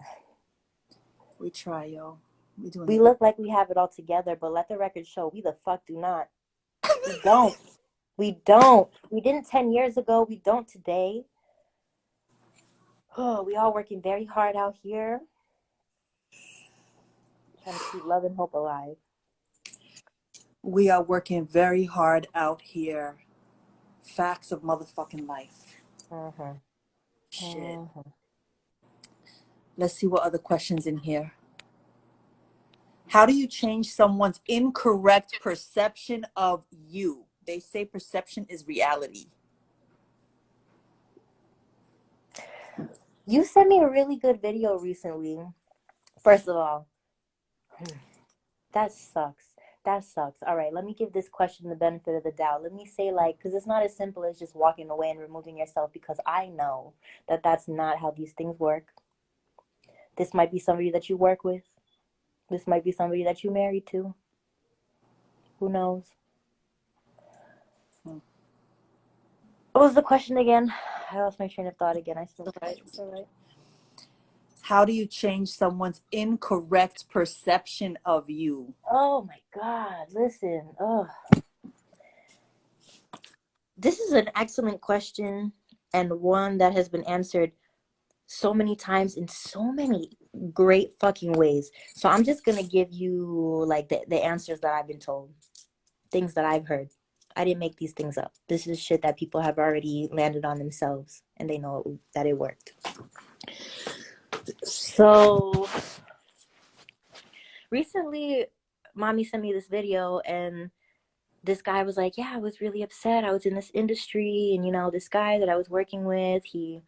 We try, yo. We doing We the best. look like we have it all together, but let the record show we the fuck do not. We don't. We don't. We didn't 10 years ago. We don't today. Oh, we all working very hard out here. Trying to keep love and hope alive. We are working very hard out here. Facts of motherfucking life. Mm-hmm. Shit. Mm-hmm. Let's see what other questions in here. How do you change someone's incorrect perception of you? They say perception is reality. You sent me a really good video recently. First of all, that sucks. That sucks. All right, let me give this question the benefit of the doubt. Let me say, like, because it's not as simple as just walking away and removing yourself, because I know that that's not how these things work. This might be somebody that you work with. This might be somebody that you married to. Who knows? Hmm. What was the question again? I lost my train of thought again. I still It's all right. How do you change someone's incorrect perception of you? Oh my God, listen. Oh, this is an excellent question, and one that has been answered so many times in so many great fucking ways. So I'm just gonna give you like the answers that I've been told, things that I've heard. I didn't make these things up. This is shit that people have already landed on themselves, and they know that it worked. So recently, mommy sent me this video, and this guy was like, yeah, I was really upset. I was in this industry, and you know, this guy that I was working with, he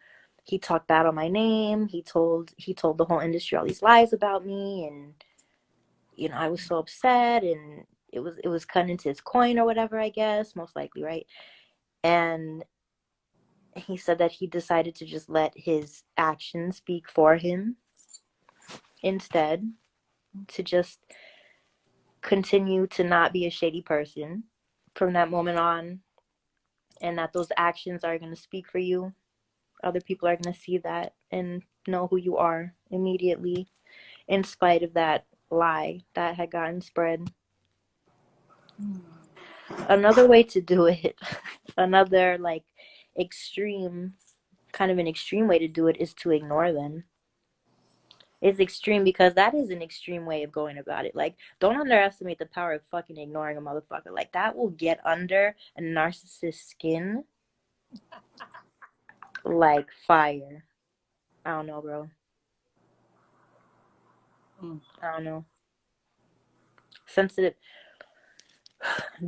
talked bad on my name. He told the whole industry all these lies about me, and you know, I was so upset, and it was cut into his coin or whatever, I guess, most likely, right? And he said that he decided to just let his actions speak for him instead, to just continue to not be a shady person from that moment on, and that those actions are going to speak for you. Other people are going to see that and know who you are immediately, in spite of that lie that had gotten spread. Another way to do it, another like extreme, kind of an extreme way to do it, is to ignore them. It's extreme because that is an extreme way of going about it. Like, don't underestimate the power of fucking ignoring a motherfucker. Like, that will get under a narcissist's skin like fire. I don't know, bro. I don't know. Sensitive,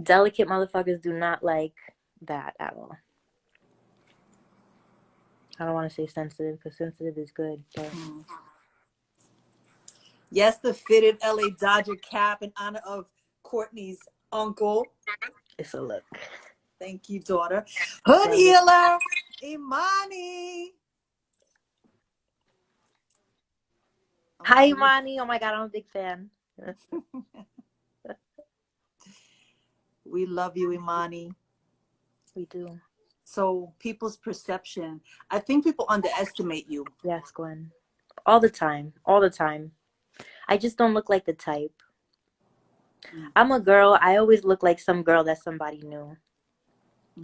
delicate motherfuckers do not like that at all. I don't want to say sensitive because sensitive is good, but Yes, the fitted LA Dodger cap in honor of Courtney's uncle. it's a look. Thank you, daughter. Hood healer, Imani. Hi, Imani. Oh my God, I'm a big fan. We love you, Imani. We do. So people's perception, I think people underestimate you. Yes, Gwen. All the time. All the time. I just don't look like the type. I'm a girl. I always look like some girl that somebody knew.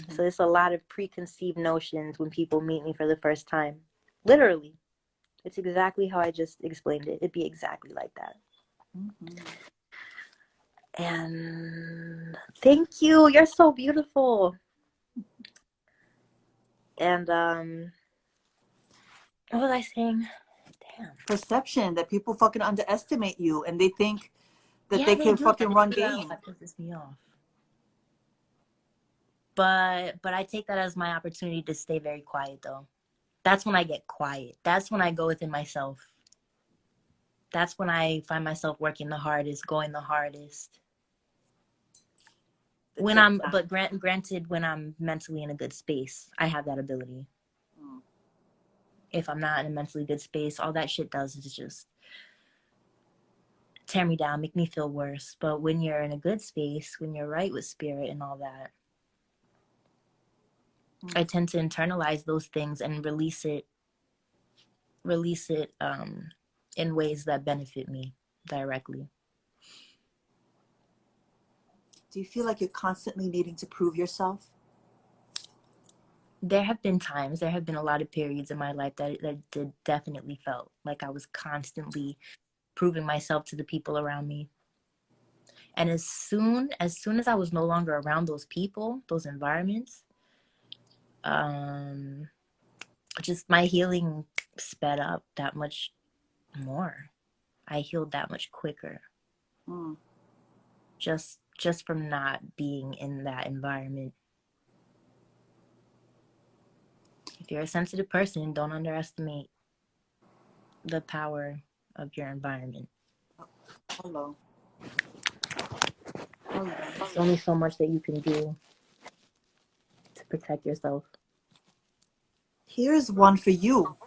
So there's a lot of preconceived notions when people meet me for the first time. Literally. It's exactly how I just explained it. It'd be exactly like that. And thank you. You're so beautiful. And what was I saying? Damn. Perception that people fucking underestimate you, and they think that Yeah, they they can do. fucking They run do that a game. lot. Pisses me off. But I take that as my opportunity to stay very quiet, though. That's when I get quiet. That's when I go within myself. That's when I find myself working the hardest, going the hardest. When I'm, but granted, when I'm mentally in a good space, I have that ability. If I'm not in a mentally good space, all that shit does is just tear me down, make me feel worse. But when you're in a good space, when you're right with spirit and all that, I tend to internalize those things and release it in ways that benefit me directly. Do you feel like you're constantly needing to prove yourself? There have been times, there have been a lot of periods in my life that definitely felt like I was constantly proving myself to the people around me. And as soon as I was no longer around those people, those environments, just my healing sped up that much more. I healed that much quicker. Just from not being in that environment. If you're a sensitive person, don't underestimate the power of your environment. Hello. There's only so much that you can do to protect yourself. Here's one for you.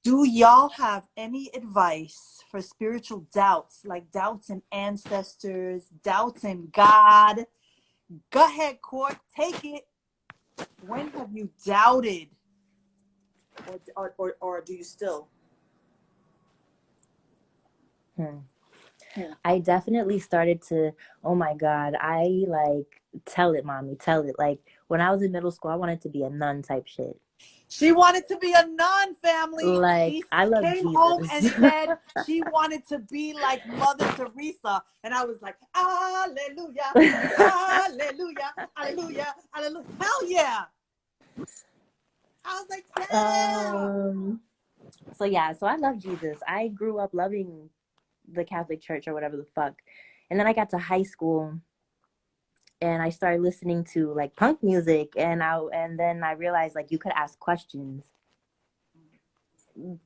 Do y'all have any advice for spiritual doubts, like doubts in ancestors, doubts in God? Go ahead, Court, take it. When have you doubted? Or do you still? I definitely started to, oh my God, I like, tell it, mommy, tell it. Like when I was in middle school, I wanted to be a nun type shit. She wanted to be a nun, family. Like, She I love came Jesus. home and said she wanted to be like Mother Teresa. And I was like, hallelujah, hallelujah, hallelujah, hallelujah. Hell yeah. I was like, damn. So yeah, so I love Jesus. I grew up loving the Catholic Church or whatever the fuck. And then I got to high school and I started listening to like punk music and then I realized like you could ask questions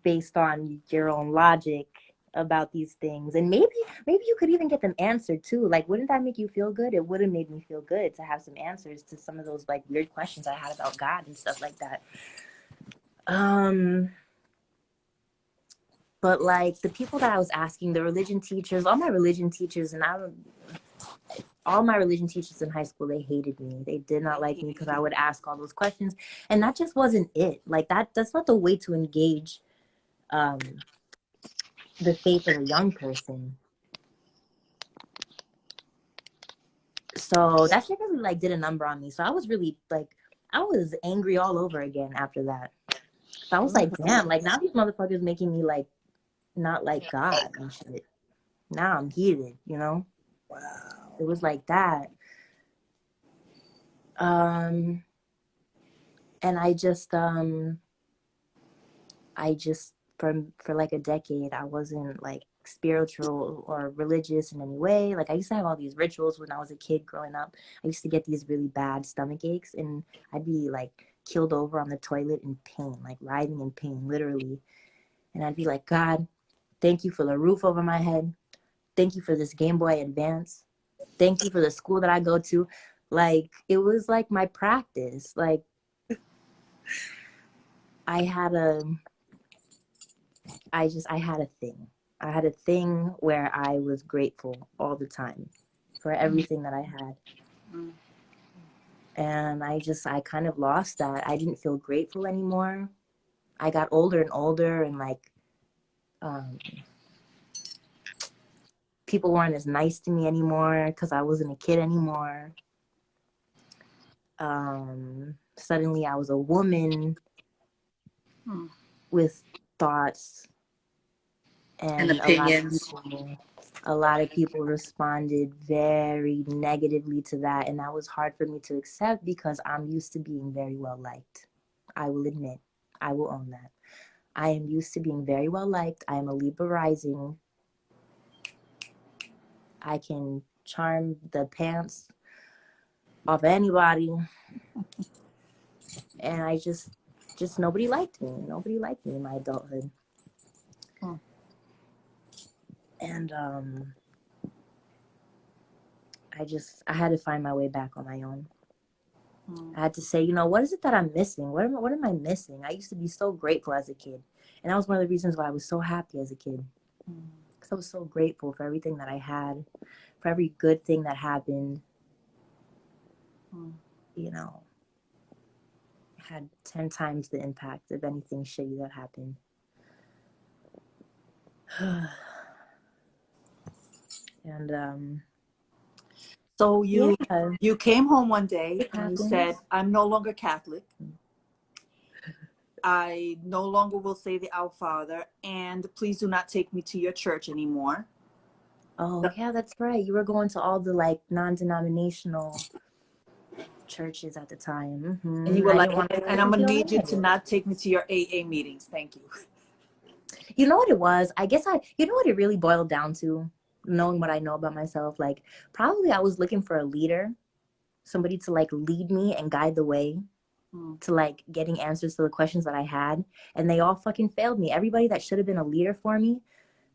based on your own logic about these things, and maybe you could even get them answered too. Like, wouldn't that make you feel good? It would have made me feel good to have some answers to some of those like weird questions I had about God and stuff like that. But like the people that I was asking, the religion teachers, all my religion teachers in high school, they hated me. They did not like me because I would ask all those questions, and that just wasn't it. Like that's not the way to engage the faith of a young person. So that shit really like did a number on me. So I was really like, I was angry all over again after that. So I was like, damn, like now these motherfuckers making me like not like God and shit. Now I'm heated, you know? Wow. It was like that. And I just for like a decade I wasn't like spiritual or religious in any way. Like I used to have all these rituals when I was a kid growing up. I used to get these really bad stomach aches and I'd be like killed over on the toilet in pain, like writhing in pain, literally. And I'd be like, God, thank you for the roof over my head. Thank you for this Game Boy Advance. Thank you for the school that I go to. Like it was like my practice. Like I had a thing. I had a thing where I was grateful all the time for everything that I had. And I kind of lost that. I didn't feel grateful anymore. I got older and older and like people weren't as nice to me anymore because I wasn't a kid anymore. Suddenly I was a woman with thoughts and opinions. A lot of people responded very negatively to that, and that was hard for me to accept because I'm used to being very well liked. I will admit, I will own that. I am used to being very well liked. I am a Libra rising. I can charm the pants off anybody. And I just nobody liked me. Nobody liked me in my adulthood. And I had to find my way back on my own. I had to say, you know, what is it that I'm missing? What am I missing? I used to be so grateful as a kid. And that was one of the reasons why I was so happy as a kid. Because I was so grateful for everything that I had, for every good thing that happened. You know, it had 10 times the impact of anything shitty that happened. And So you came home one day it and happens. you said, I'm no longer Catholic. I no longer will say the Our Father, and please do not take me to your church anymore. Oh, yeah, that's right. You were going to all the, like, non-denominational churches at the time. And you were like, and I'm going to need you to not take me to your AA meetings. Thank you. You know what it was? I guess you know what it really boiled down to? Knowing what I know about myself, like, probably I was looking for a leader, somebody to, like, lead me and guide the way to, like, getting answers to the questions that I had. And they all fucking failed me. Everybody that should have been a leader for me,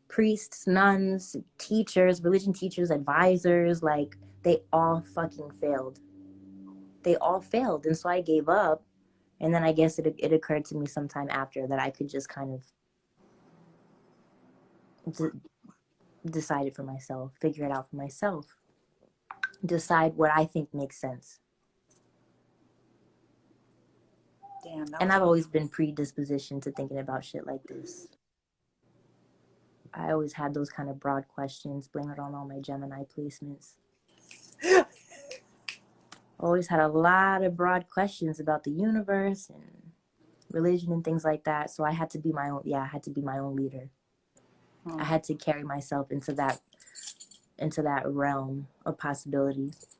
priests, nuns, teachers, religion teachers, advisors, like, they all fucking failed. They all failed. And so I gave up. And then I guess it occurred to me sometime after that I could just kind of decide it for myself, figure it out for myself, decide what I think makes sense. Damn, and I've always been predispositioned to thinking about shit like this. I always had those kind of broad questions, blame it on all my Gemini placements. Always had a lot of broad questions about the universe and religion and things like that. So I had to be my own, I had to be my own leader. I had to carry myself into that realm of possibilities.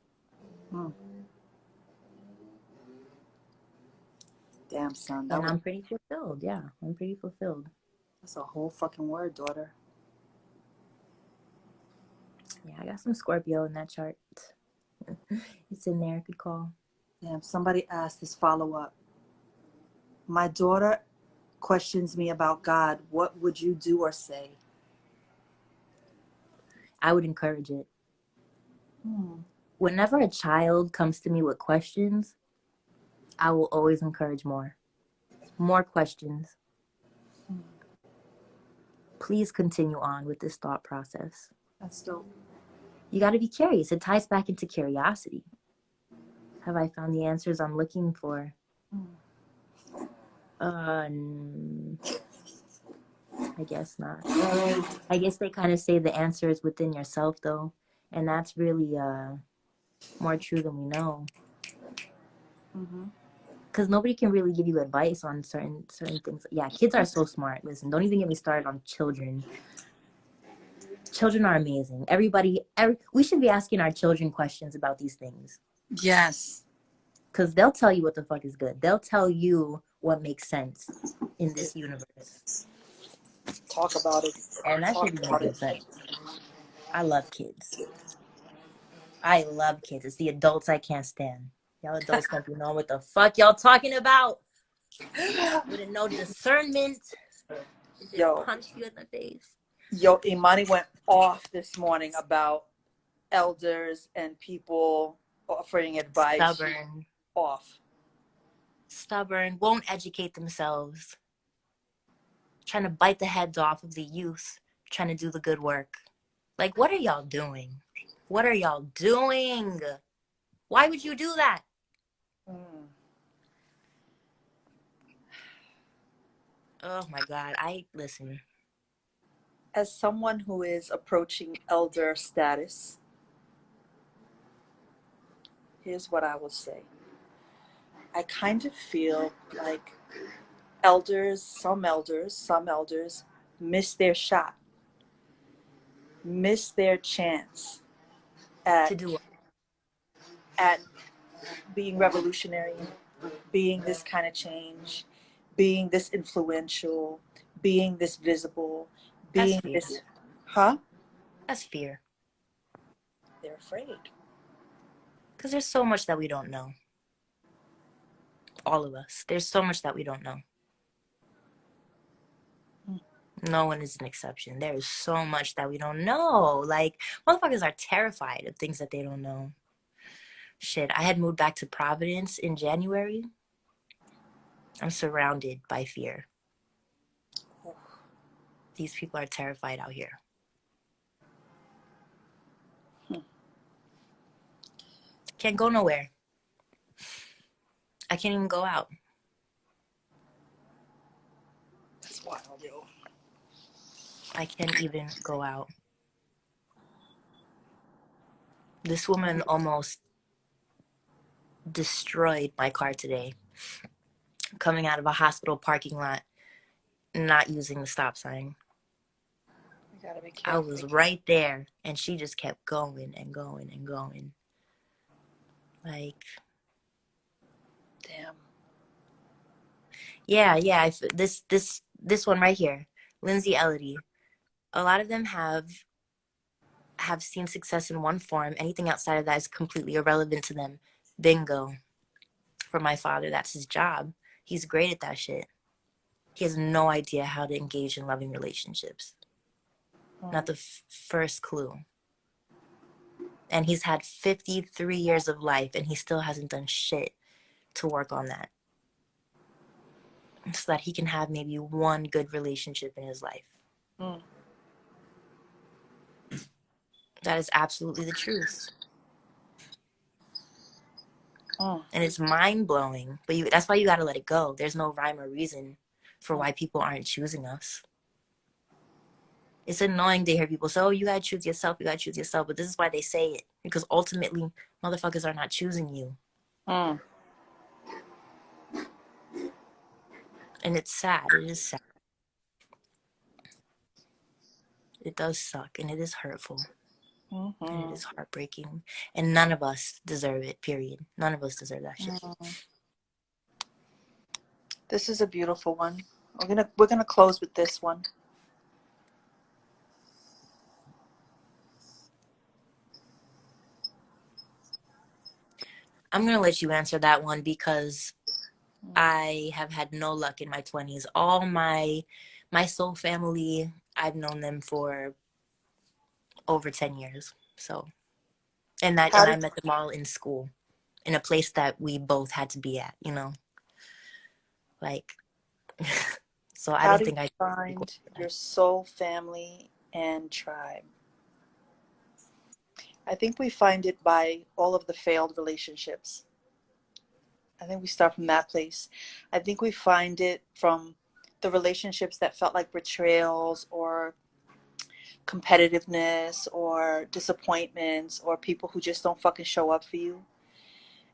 Damn, son. And I'm pretty fulfilled. Yeah, I'm pretty fulfilled. That's a whole fucking word, daughter. Yeah, I got some Scorpio in that chart. It's in there. Good call. Damn, somebody asked this follow-up. My daughter questions me about God. What would you do or say? I would encourage it. Whenever a child comes to me with questions, I will always encourage more questions. Please continue on with this thought process. That's dope. You got to be curious. It ties back into curiosity. Have I found the answers I'm looking for? I guess not. I guess they kind of say the answer is within yourself, though. And that's really more true than we know. Because nobody can really give you advice on certain things. Yeah, kids are so smart. Listen, don't even get me started on children. Children are amazing. We should be asking our children questions about these things. Yes. Because they'll tell you what the fuck is good. They'll tell you what makes sense in this universe. Talk about it. And that should be making sense. I love kids. I love kids. It's the adults I can't stand. Y'all adults don't be knowing what the fuck y'all talking about. With no discernment. Yo. Punch you in the face. Yo, Imani went off this morning about elders and people offering advice. Stubborn. Stubborn. Won't educate themselves. Trying to bite the heads off of the youth. Trying to do the good work. Like, what are y'all doing? What are y'all doing? Why would you do that? Oh my God. Listen. As someone who is approaching elder status, here's what I will say. I kind of feel like some elders miss their shot, miss their chance at being revolutionary, being this kind of change, being this influential, being this visible, being this. Huh? That's fear. They're afraid. Because there's so much that we don't know. All of us. There's so much that we don't know. No one is an exception. There is so much that we don't know. Like, motherfuckers are terrified of things that they don't know. Shit, I had moved back to Providence in January. I'm surrounded by fear. These people are terrified out here. Can't go nowhere. I can't even go out. That's wild, yo. I can't even go out. This woman almost destroyed my car today. Coming out of a hospital parking lot, not using the stop sign. You gotta be I careful. was right there, and she just kept going and going and going. Like, damn. Yeah. This one right here, Lindsay Elodie. A lot of them have seen success in one form. Anything outside of that is completely irrelevant to them. Bingo. For my father, that's his job. He's great at that shit. He has no idea how to engage in loving relationships. Not the first clue. And he's had 53 years of life, and he still hasn't done shit to work on that. So that he can have maybe one good relationship in his life. That is absolutely the truth. And it's mind-blowing. But that's why you got to let it go. There's no rhyme or reason for why people aren't choosing us. It's annoying to hear people say, oh, you got to choose yourself. You got to choose yourself. But this is why they say it. Because ultimately, motherfuckers are not choosing you. And it's sad. It is sad. It does suck. And it is hurtful. And it is heartbreaking. And none of us deserve it, period. None of us deserve that shit. This is a beautiful one. We're gonna close with this one. I'm going to let you answer that one because I have had no luck in my 20s. All my soul family, I've known them for over 10 years. So, and I met them all in school, in a place that we both had to be at, you know? Like, so I don't think I find your soul family and tribe. I think we find it by all of the failed relationships. I think we start from that place. I think we find it from the relationships that felt like betrayals or competitiveness or disappointments or people who just don't fucking show up for you.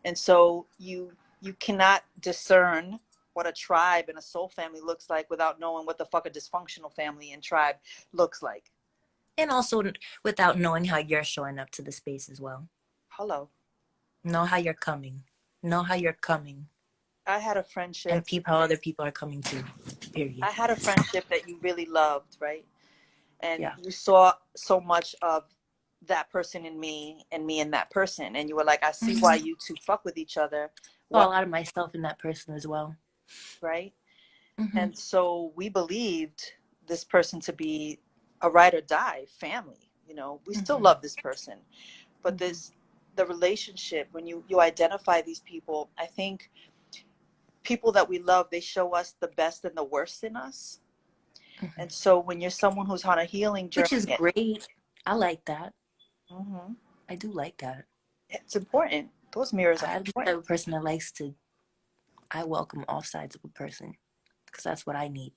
And so you cannot discern what a tribe and a soul family looks like without knowing what the fuck a dysfunctional family and tribe looks like. And also without knowing how you're showing up to the space as well. Hello. Know how you're coming. Know how you're coming. I had a friendship. And how other people are coming too, period. I had a friendship that you really loved, right? And you saw so much of that person in me and me in that person. And you were like, I see why you two fuck with each other. Saw a lot of myself in that person as well. Right? And so we believed this person to be a ride or die family. You know, we still love this person. But the relationship, when you identify these people, I think people that we love, they show us the best and the worst in us. And so when you're someone who's on a healing journey, which is great. I like that. I do like that. It's important. Those mirrors are important. I'm the type of person that likes to, I welcome all sides of a person because that's what I need.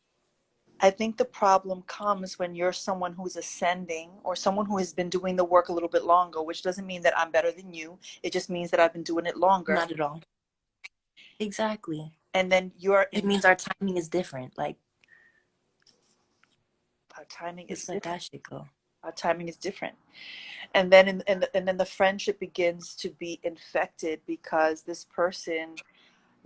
I think the problem comes when you're someone who's ascending or someone who has been doing the work a little bit longer, which doesn't mean that I'm better than you. It just means that I've been doing it longer. Not at all. Exactly. And then it means our timing is different. Like, our timing is different. That shit go. Our timing is different. And then and then the friendship begins to be infected because this person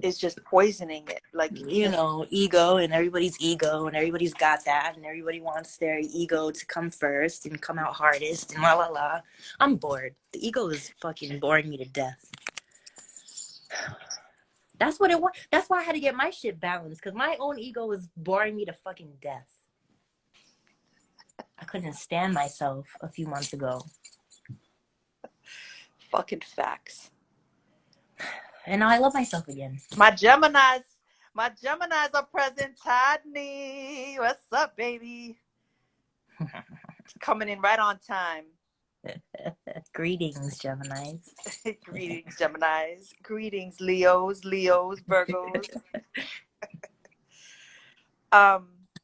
is just poisoning it. Like, You know, ego, and everybody's ego, and everybody's got that, and everybody wants their ego to come first and come out hardest, and la la la. I'm bored. The ego is fucking boring me to death. That's what it was. That's why I had to get my shit balanced, because my own ego was boring me to fucking death. I couldn't stand myself a few months ago. fucking facts. And now I love myself again. My Geminis are present. Tadney, what's up, baby? Coming in right on time. Greetings, Geminis. Greetings, Geminis. Greetings, Leos, Virgos.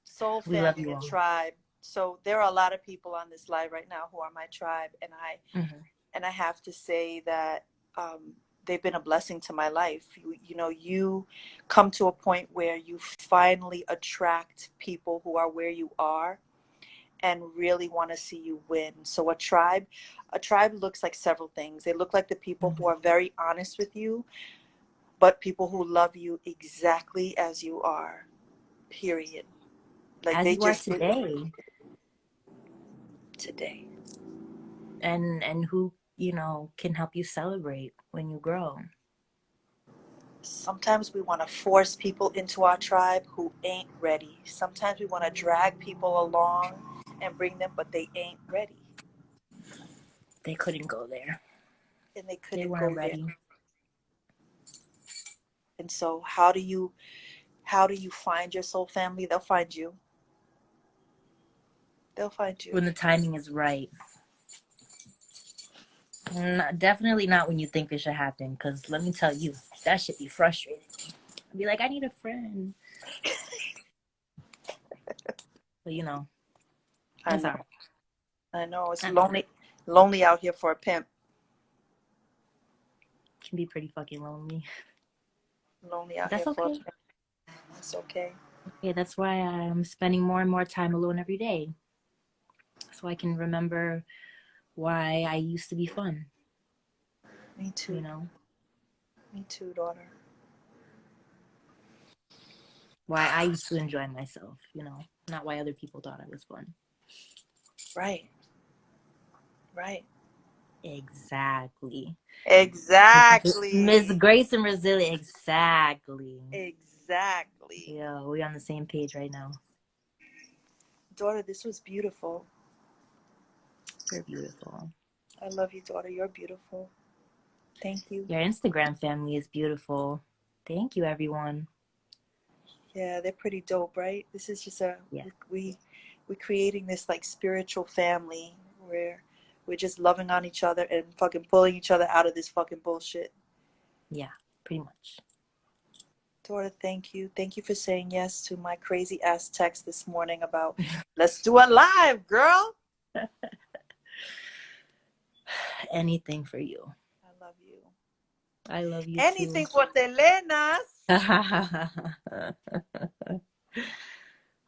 Soul We love family you and all. tribe. So there are a lot of people on this live right now who are my tribe, and I have to say that they've been a blessing to my life. You know, you come to a point where you finally attract people who are where you are and really want to see you win. So a tribe looks like several things. They look like the people who are very honest with you, but people who love you exactly as you are, period. Like as they you are just today. And who, you know, can help you celebrate when you grow. Sometimes we want to force people into our tribe who ain't ready. Sometimes we want to drag people along and bring them, but they ain't ready. They couldn't go there. And they They couldn't weren't go ready. there. And so how do you find your soul family? They'll find you. They'll find you. When the timing is right. Definitely not when you think it should happen, because let me tell you, that should be frustrating. I'd be like, I need a friend. But you know, that's all right. I know. It's lonely out here for a pimp. It can be pretty fucking lonely. Lonely out That's here for a okay. pimp. That's okay. Yeah, that's why I'm spending more and more time alone every day. So I can remember why I used to be fun. Me too. You know? Me too, daughter. Why I used to enjoy myself, you know? Not why other people thought I was fun. Right. Right. Exactly. Exactly. Miss Grace and Resilient. Exactly. Exactly. Yeah, we on the same page right now. Daughter, this was beautiful. You're beautiful. I love you, daughter. You're beautiful. Thank you. Your Instagram family is beautiful. Thank you, everyone. Yeah, they're pretty dope, right? This is just Yeah. we're creating this like spiritual family where we're just loving on each other and fucking pulling each other out of this fucking bullshit. Yeah, pretty much. Daughter, thank you. Thank you for saying yes to my crazy ass text this morning about let's do a live, girl. Anything for you. I love you. I love you Anything too. for Selenas.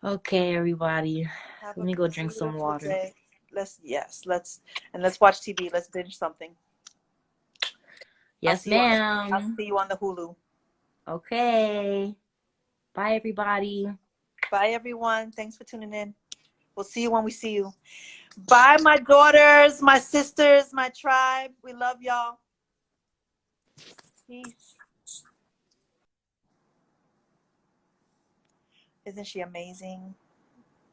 Okay, everybody. Have Let a me go drink some beautiful water. day. Let's watch TV. Let's binge something. Yes, I'll ma'am. see you on the Hulu. Okay. Bye, everybody. Bye, everyone. Thanks for tuning in. We'll see you when we see you. Bye, my daughters, my sisters, my tribe. We love y'all. Peace. Isn't she amazing?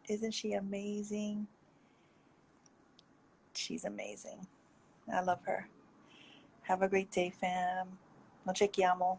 Isn't she amazing? She's amazing. I love her. Have a great day, fam. Nos chequeamos.